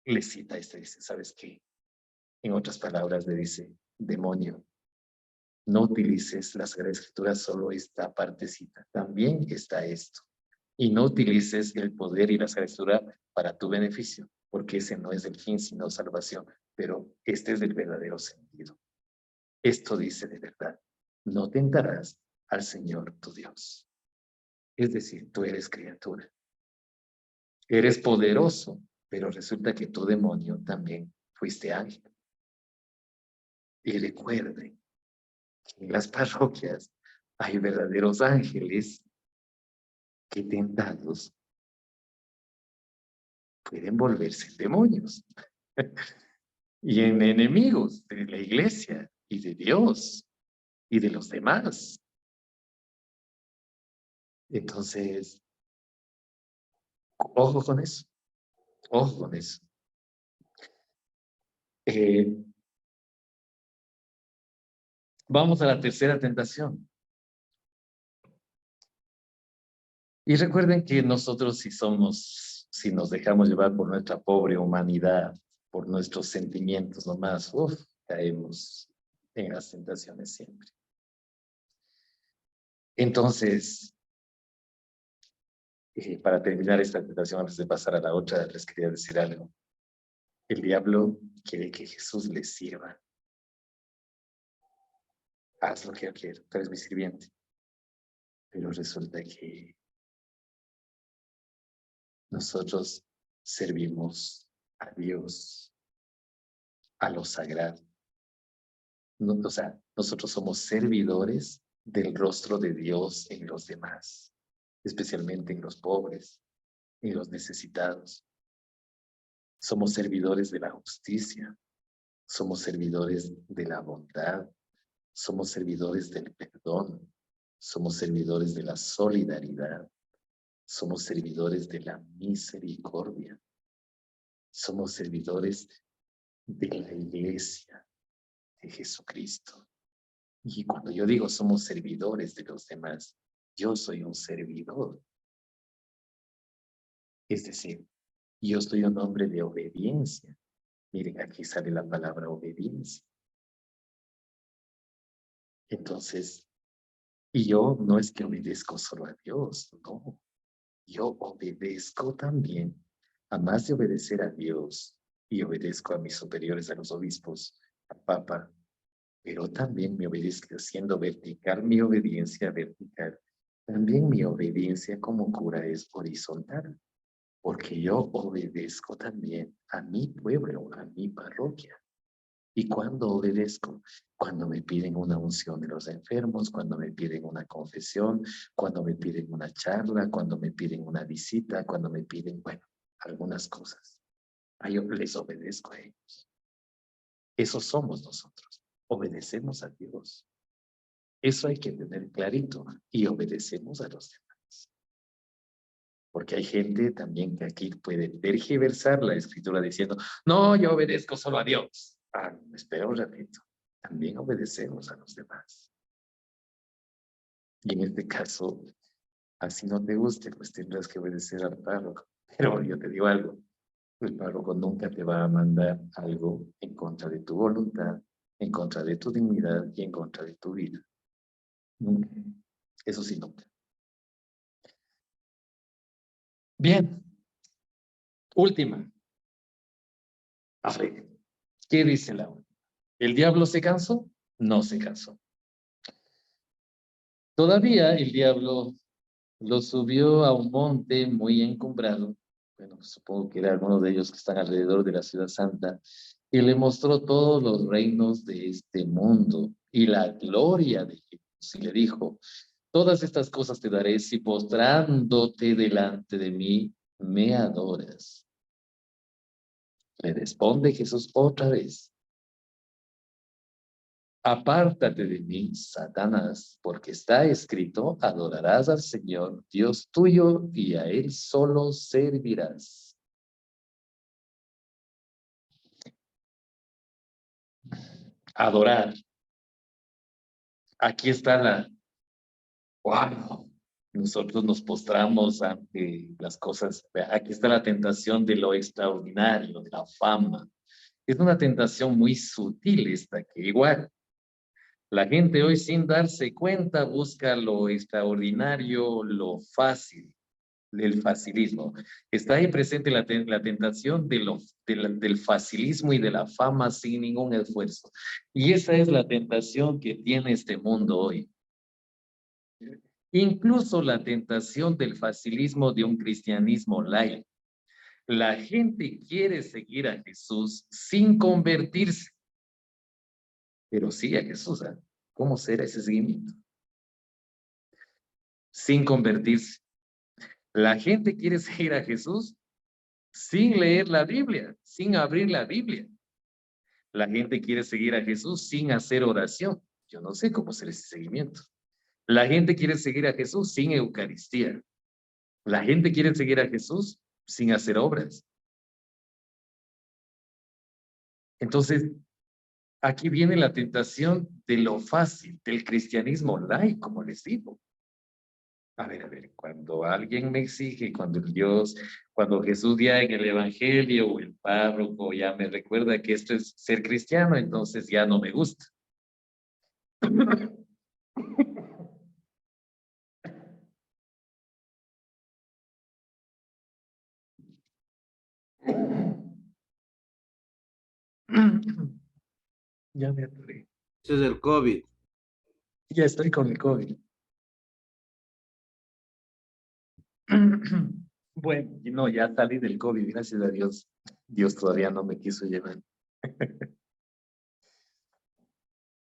le cita esto, dice, ¿sabes qué? En otras palabras le dice, demonio, no utilices la Sagrada Escritura solo esta partecita, también está esto. Y no utilices el poder y la Sagrada Escritura para tu beneficio, porque ese no es el fin, sino salvación. Pero este es el verdadero sentido. Esto dice de verdad, no tentarás al Señor tu Dios. Es decir, tú eres criatura. Eres poderoso, pero resulta que tu demonio también fuiste ángel. Y recuerden que en las parroquias hay verdaderos ángeles que tentados pueden volverse demonios y en enemigos de la iglesia y de Dios y de los demás. Entonces, ojo con eso, ojo con eso. Vamos a la tercera tentación. Y recuerden que nosotros si somos si nos dejamos llevar por nuestra pobre humanidad, por nuestros sentimientos nomás, caemos en las tentaciones siempre. Entonces, para terminar esta tentación, antes de pasar a la otra, les quería decir algo. El diablo quiere que Jesús le sirva. Haz lo que yo quiero, tú eres mi sirviente. Pero resulta que nosotros servimos a Dios, a lo sagrado. No, o sea, nosotros somos servidores del rostro de Dios en los demás, especialmente en los pobres, en los necesitados. Somos servidores de la justicia, somos servidores de la bondad, somos servidores del perdón, somos servidores de la solidaridad, somos servidores de la misericordia, somos servidores de la iglesia de Jesucristo. Y cuando yo digo somos servidores de los demás, yo soy un servidor. Es decir, yo soy un hombre de obediencia. Miren, aquí sale la palabra obediencia. Entonces, y yo no es que obedezco solo a Dios, no. Yo obedezco también, a más de obedecer a Dios, y obedezco a mis superiores, a los obispos, al Papa, pero también me obedezco siendo vertical, mi obediencia vertical. También mi obediencia como cura es horizontal, porque yo obedezco también a mi pueblo, a mi parroquia. ¿Y cuándo obedezco? Cuando me piden una unción de los enfermos, cuando me piden una confesión, cuando me piden una charla, cuando me piden una visita, cuando me piden, bueno, algunas cosas. Yo les obedezco a ellos. Eso somos nosotros. Obedecemos a Dios. Eso hay que tener clarito. Y obedecemos a los demás. Porque hay gente también que aquí puede tergiversar la escritura diciendo, no, yo obedezco solo a Dios. Espera un ratito. También obedecemos a los demás. Y en este caso, así no te guste, pues tendrás que obedecer al párroco. Pero yo te digo algo, el párroco nunca te va a mandar algo en contra de tu voluntad, en contra de tu dignidad y en contra de tu vida. Nunca. Eso sí, nunca. Bien. Última. A ver, ¿qué dice la última? ¿El diablo se cansó? No se cansó. Todavía el diablo lo subió a un monte muy encumbrado. Bueno, supongo que era alguno de ellos que están alrededor de la ciudad santa. Y le mostró todos los reinos de este mundo y la gloria de Jesús. Y le dijo, todas estas cosas te daré si postrándote delante de mí me adoras. Le responde Jesús otra vez. Apártate de mí, Satanás, porque está escrito, adorarás al Señor, Dios tuyo, y a Él solo servirás. Adorar. Aquí está wow, nosotros nos postramos ante las cosas. Aquí está la tentación de lo extraordinario, de la fama. Es una tentación muy sutil esta, que igual la gente hoy sin darse cuenta busca lo extraordinario, lo fácil, el facilismo. Está ahí presente la tentación del facilismo y de la fama sin ningún esfuerzo. Y esa es la tentación que tiene este mundo hoy. Incluso la tentación del facilismo de un cristianismo light. La gente quiere seguir a Jesús sin convertirse, pero sí a Jesús. ¿Cómo será ese seguimiento? Sin convertirse. La gente quiere seguir a Jesús sin leer la Biblia, sin abrir la Biblia. La gente quiere seguir a Jesús sin hacer oración. Yo no sé cómo hacer ese seguimiento. La gente quiere seguir a Jesús sin Eucaristía. La gente quiere seguir a Jesús sin hacer obras. Entonces, aquí viene la tentación de lo fácil, del cristianismo light, como les digo. A ver, cuando alguien me exige, cuando Jesús ya en el Evangelio o el párroco ya me recuerda que esto es ser cristiano, entonces ya no me gusta. Ya me atoré. Ese es el COVID. Ya estoy con el COVID. Bueno, y no, ya salí del COVID, gracias a Dios. Dios todavía no me quiso llevar.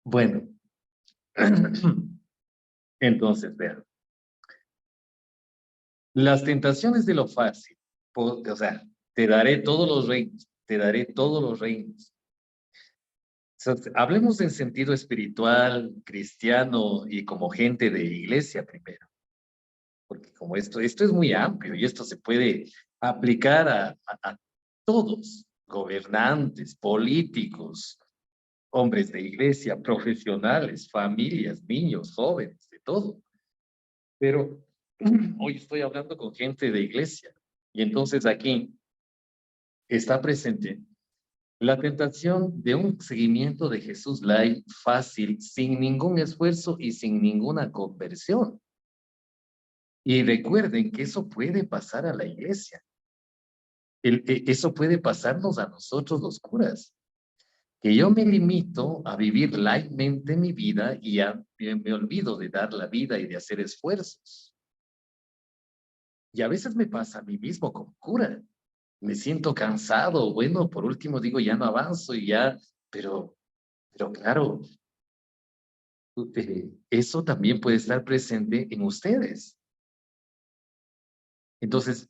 Bueno, entonces, vean, las tentaciones de lo fácil, o sea, te daré todos los reinos, te daré todos los reinos. O sea, hablemos en sentido espiritual, cristiano y como gente de iglesia primero, porque como esto es muy amplio y esto se puede aplicar a todos, gobernantes, políticos, hombres de iglesia, profesionales, familias, niños, jóvenes, de todo. Pero hoy estoy hablando con gente de iglesia y entonces aquí está presente la tentación de un seguimiento de Jesús light, fácil, sin ningún esfuerzo y sin ninguna conversión. Y recuerden que eso puede pasar a la iglesia. Eso puede pasarnos a nosotros los curas. Que yo me limito a vivir lightmente mi vida y ya me olvido de dar la vida y de hacer esfuerzos. Y a veces me pasa a mí mismo como cura. Me siento cansado, bueno, por último digo, ya no avanzo y ya, pero claro, eso también puede estar presente en ustedes. Entonces,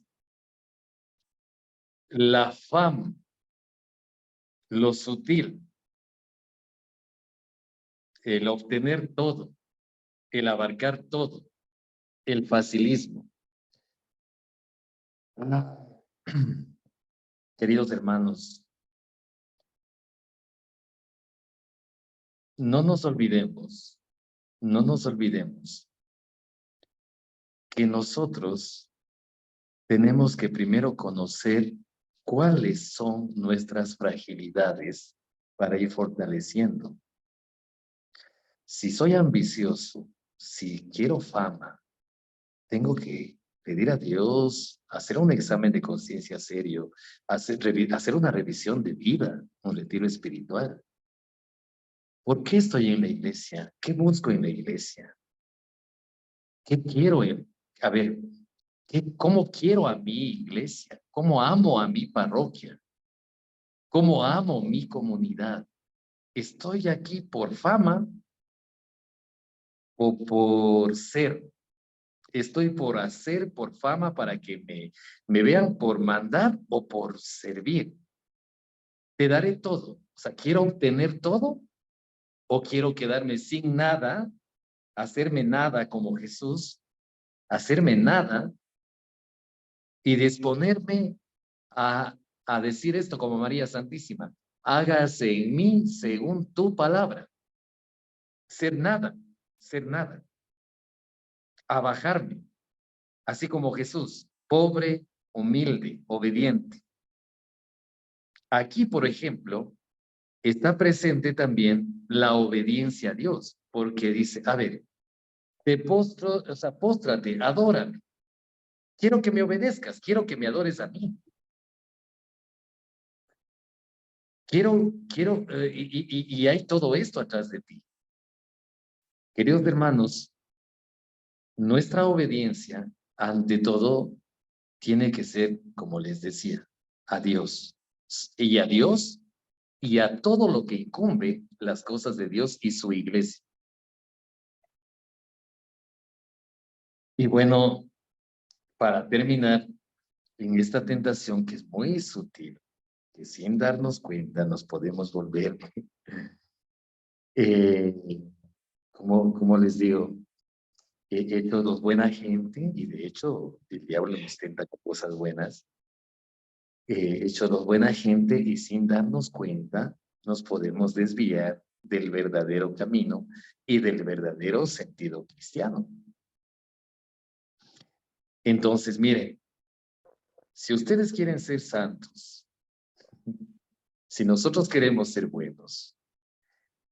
la fama, lo sutil, el obtener todo, el abarcar todo, el facilismo. Queridos hermanos, no nos olvidemos, no nos olvidemos que nosotros tenemos que primero conocer cuáles son nuestras fragilidades para ir fortaleciendo. Si soy ambicioso, si quiero fama, tengo que pedir a Dios, hacer un examen de conciencia serio, hacer una revisión de vida, un retiro espiritual. ¿Por qué estoy en la iglesia? ¿Qué busco en la iglesia? ¿Qué quiero? A ver, ¿cómo quiero a mi iglesia? ¿Cómo amo a mi parroquia? ¿Cómo amo mi comunidad? ¿Estoy aquí por fama o por ser? ¿Estoy por hacer, por fama, para que me vean por mandar o por servir? Te daré todo. O sea, ¿quiero obtener todo o quiero quedarme sin nada, hacerme nada como Jesús, hacerme nada y disponerme a decir esto como María Santísima? Hágase en mí según tu palabra. Ser nada, a bajarme, así como Jesús, pobre, humilde, obediente. Aquí, por ejemplo, está presente también la obediencia a Dios, porque dice, a ver, te postro, o sea, póstrate, adórame. Quiero que me obedezcas, quiero que me adores a mí. Y hay todo esto atrás de ti. Queridos hermanos, nuestra obediencia, ante todo, tiene que ser, como les decía, a Dios. Y a Dios y a todo lo que incumbe las cosas de Dios y su iglesia. Y bueno, para terminar, en esta tentación que es muy sutil, que sin darnos cuenta nos podemos volver, eh, como les digo, todos buena gente, y de hecho el diablo nos tenta con cosas buenas, hechos los buena gente y sin darnos cuenta nos podemos desviar del verdadero camino y del verdadero sentido cristiano. Entonces, miren, si ustedes quieren ser santos, si nosotros queremos ser buenos,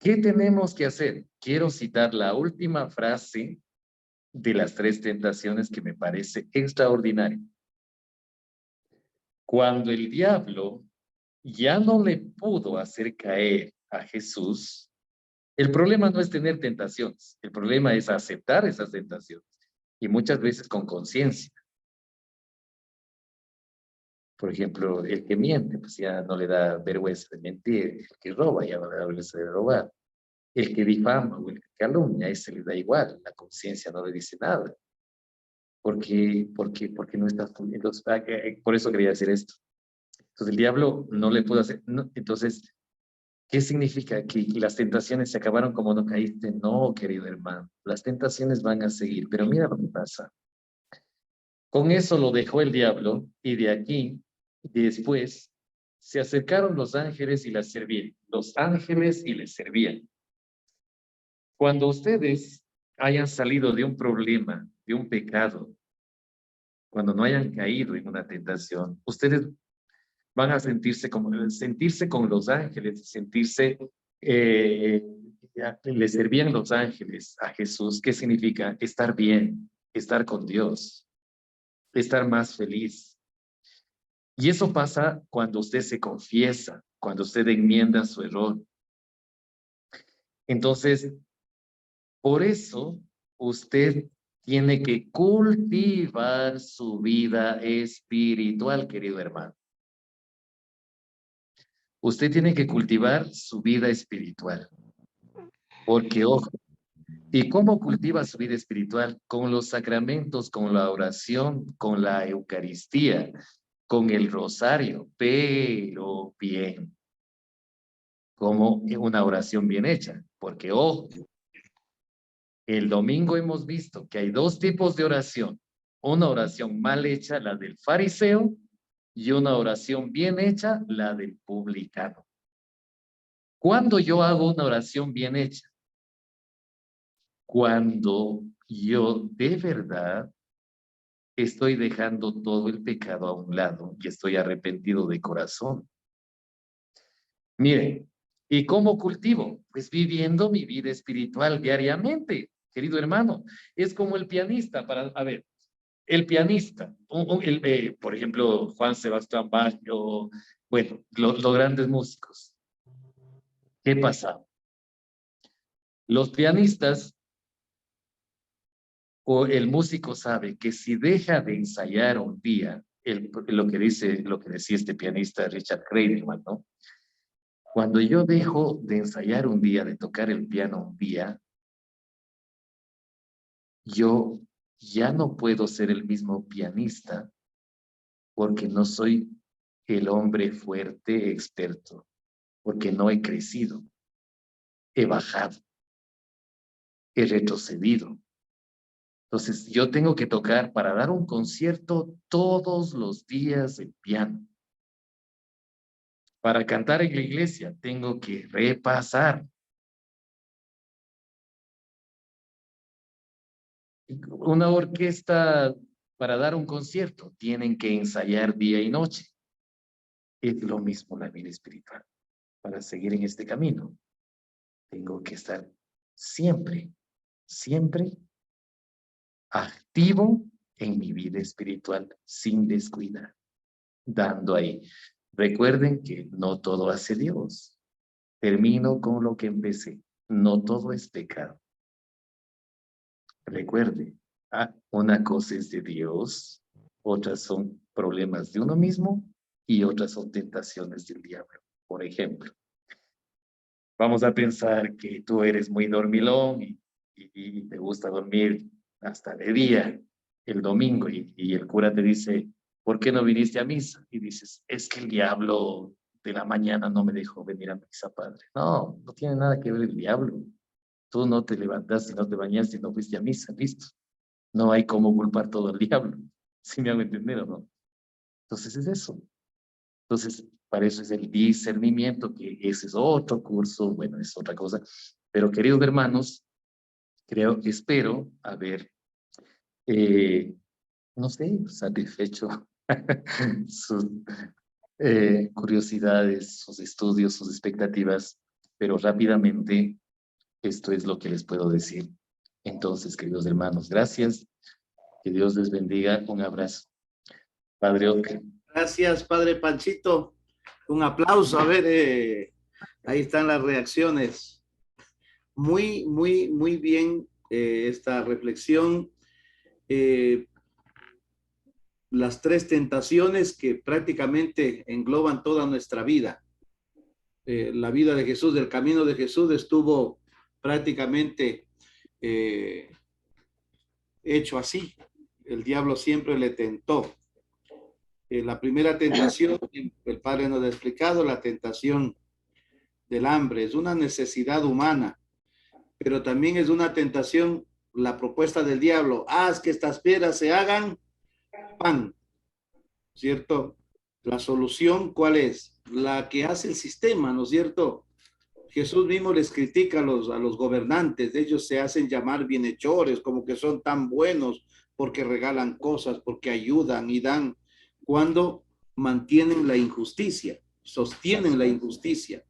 ¿qué tenemos que hacer? Quiero citar la última frase de las 3 tentaciones que me parece extraordinaria. Cuando el diablo ya no le pudo hacer caer a Jesús, el problema no es tener tentaciones, el problema es aceptar esas tentaciones y muchas veces con conciencia. Por ejemplo, el que miente, pues ya no le da vergüenza de mentir, el que roba ya no le da vergüenza de robar, el que difama o el que calumnia, a ese le da igual, la conciencia no le dice nada. Porque no está. Entonces, por eso quería decir esto. Entonces el diablo no le pudo hacer. No, entonces, ¿qué significa? ¿Que las tentaciones se acabaron como no caíste? No, querido hermano. Las tentaciones van a seguir, pero mira lo que pasa. Con eso lo dejó el diablo y de aquí, después, se acercaron los ángeles y las servían. Los ángeles y les servían. Cuando ustedes hayan salido de un problema, de un pecado, cuando no hayan caído en una tentación, ustedes van a sentirse con los ángeles, le servían los ángeles a Jesús. ¿Qué significa? Estar bien, estar con Dios, estar más feliz. Y eso pasa cuando usted se confiesa, cuando usted enmienda su error. Entonces, por eso usted tiene que cultivar su vida espiritual, querido hermano. Usted tiene que cultivar su vida espiritual. Porque, ojo, ¿y cómo cultiva su vida espiritual? Con los sacramentos, con la oración, con la Eucaristía, con el rosario, pero bien, como una oración bien hecha. Porque, ojo, el domingo hemos visto que hay 2 tipos de oración. Una oración mal hecha, la del fariseo, y una oración bien hecha, la del publicano. ¿Cuándo yo hago una oración bien hecha? Cuando yo de verdad estoy dejando todo el pecado a un lado y estoy arrepentido de corazón. Miren, ¿y cómo cultivo? Pues viviendo mi vida espiritual diariamente, querido hermano. Es como el pianista, a ver, el pianista, por ejemplo, Juan Sebastián Bach, bueno, los grandes músicos. ¿Qué pasa? Los pianistas o el músico sabe que si deja de ensayar un día, lo que decía este pianista Richard Clayderman, ¿no? Cuando yo dejo de ensayar un día, de tocar el piano un día, yo ya no puedo ser el mismo pianista porque no soy el hombre fuerte, experto, porque no he crecido, he bajado, he retrocedido. Entonces, yo tengo que tocar para dar un concierto todos los días el piano. Para cantar en la iglesia, tengo que repasar. Una orquesta, para dar un concierto, tienen que ensayar día y noche. Es lo mismo la vida espiritual. Para seguir en este camino, tengo que estar siempre, siempre activo en mi vida espiritual, sin descuidar, dando ahí. Recuerden que no todo hace Dios. Termino con lo que empecé. No todo es pecado. Recuerde, una cosa es de Dios, otras son problemas de uno mismo y otras son tentaciones del diablo. Por ejemplo, vamos a pensar que tú eres muy dormilón y te gusta dormir hasta de día el domingo y el cura te dice, ¿por qué no viniste a misa? Y dices, es que el diablo de la mañana no me dejó venir a misa, padre. No, no tiene nada que ver el diablo. Tú no te levantaste, no te bañaste, no fuiste a misa, listo. No hay cómo culpar todo al diablo. ¿Sí me hago entender o no? Entonces es eso. Entonces, para eso es el discernimiento, que ese es otro curso, bueno, es otra cosa. Pero queridos hermanos, espero haber no sé, satisfecho sus curiosidades, sus estudios, sus expectativas, pero rápidamente esto es lo que les puedo decir. Entonces, queridos hermanos, gracias. Que Dios les bendiga. Un abrazo. Padre Oscar. Gracias, Padre Panchito. Un aplauso. A ver, ahí están las reacciones. Muy, muy, muy bien esta reflexión. Eh, las tres tentaciones que prácticamente engloban toda nuestra vida. La vida de Jesús, del camino de Jesús, estuvo prácticamente eh, hecho así. El diablo siempre le tentó. La primera tentación, el Padre nos ha explicado, la tentación del hambre, es una necesidad humana, pero también es una tentación, la propuesta del diablo, haz que estas piedras se hagan pan, ¿cierto? La solución, ¿cuál es? La que hace el sistema, ¿no es cierto? Jesús mismo les critica a los gobernantes, ellos se hacen llamar bienhechores, como que son tan buenos porque regalan cosas, porque ayudan y dan, cuando mantienen la injusticia, sostienen la injusticia.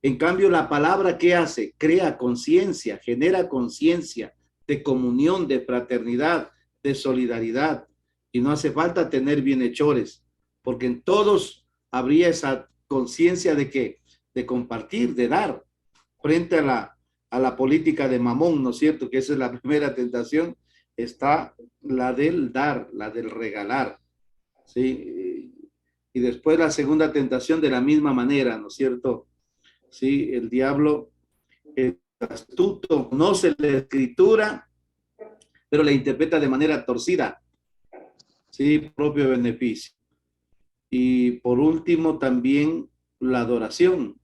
En cambio, la palabra, ¿qué hace? Crea conciencia, genera conciencia de comunión, de fraternidad, de solidaridad. Y no hace falta tener bienhechores, porque en todos habría esa conciencia de que, de compartir, de dar, frente a la política de Mamón, ¿no es cierto? Que esa es la primera tentación, está la del dar, la del regalar, ¿sí? Y después la segunda tentación de la misma manera, ¿no es cierto? ¿Sí? El diablo es astuto, conoce la escritura, pero la interpreta de manera torcida, ¿sí? Propio beneficio. Y por último, también la adoración,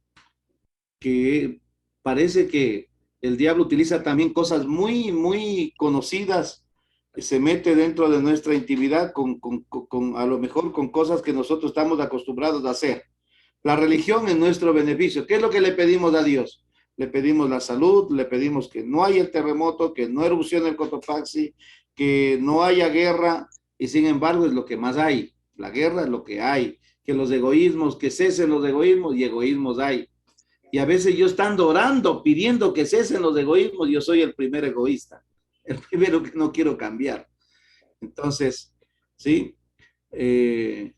que parece que el diablo utiliza también cosas muy, muy conocidas, que se mete dentro de nuestra intimidad a lo mejor con cosas que nosotros estamos acostumbrados a hacer. La religión en nuestro beneficio. ¿Qué es lo que le pedimos a Dios? Le pedimos la salud, le pedimos que no haya el terremoto, que no erupcione el Cotopaxi, que no haya guerra, y sin embargo es lo que más hay. La guerra es lo que hay. Que los egoísmos, que cesen los egoísmos, y egoísmos hay. Y a veces yo estando orando, pidiendo que cesen los egoísmos, yo soy el primer egoísta, el primero que no quiero cambiar. Entonces, sí,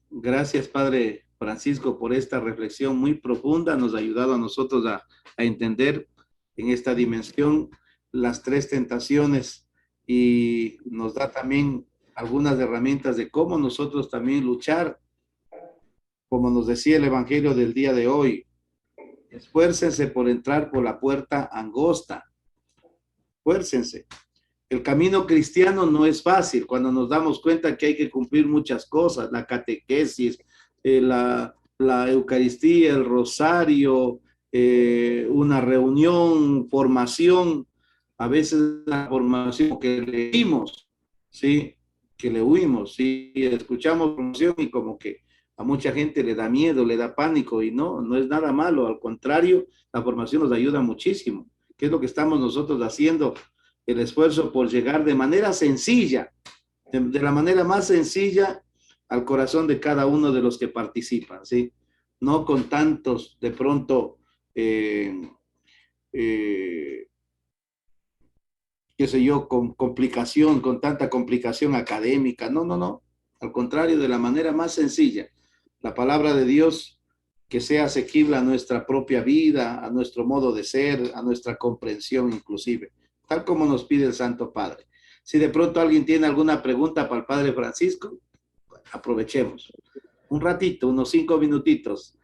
gracias, Padre Francisco, por esta reflexión muy profunda. Nos ha ayudado a nosotros a entender en esta dimensión las tres tentaciones y nos da también algunas herramientas de cómo nosotros también luchar, como nos decía el Evangelio del día de hoy. Esfuércense por entrar por la puerta angosta. Esfuércense. El camino cristiano no es fácil cuando nos damos cuenta que hay que cumplir muchas cosas, la catequesis, la Eucaristía, el rosario, una reunión, formación, a veces la formación que leímos, ¿sí? Que le huimos, ¿sí? Escuchamos formación y como que a mucha gente le da miedo, le da pánico y no, no es nada malo, al contrario, la formación nos ayuda muchísimo. ¿Qué es lo que estamos nosotros haciendo? El esfuerzo por llegar de manera sencilla, de la manera más sencilla al corazón de cada uno de los que participan, ¿sí? No con tantos, de pronto, eh, eh, qué sé yo, con complicación, con tanta complicación académica. No, no, no. Al contrario, de la manera más sencilla. La palabra de Dios que sea asequible a nuestra propia vida, a nuestro modo de ser, a nuestra comprensión inclusive, tal como nos pide el Santo Padre. Si de pronto alguien tiene alguna pregunta para el Padre Francisco, aprovechemos. Un ratito, unos 5 minutitos.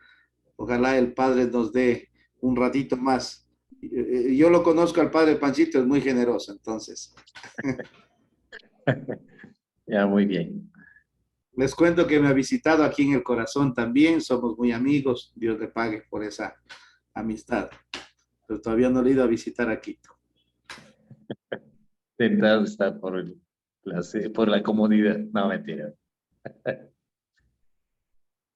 Ojalá el Padre nos dé un ratito más. Yo lo conozco al Padre Panchito, es muy generoso, entonces. Ya, muy bien. Les cuento que me ha visitado aquí en el corazón también, somos muy amigos, Dios le pague por esa amistad, pero todavía no le he ido a visitar a Quito. Tentado está por la comodidad. No, mentira.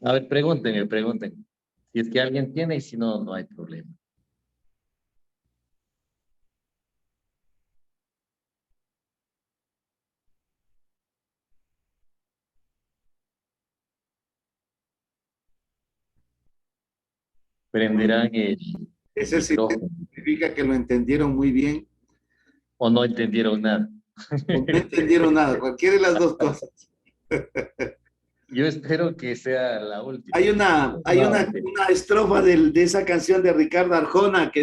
A ver, pregúntenme, pregunten. Si es que alguien tiene y si no, no hay problema. prenderán el Ese sí micrófono significa que lo entendieron muy bien o no entendieron nada. o no entendieron nada, cualquiera de las dos cosas. Yo espero que sea la última. Hay una estrofa de esa canción de Ricardo Arjona que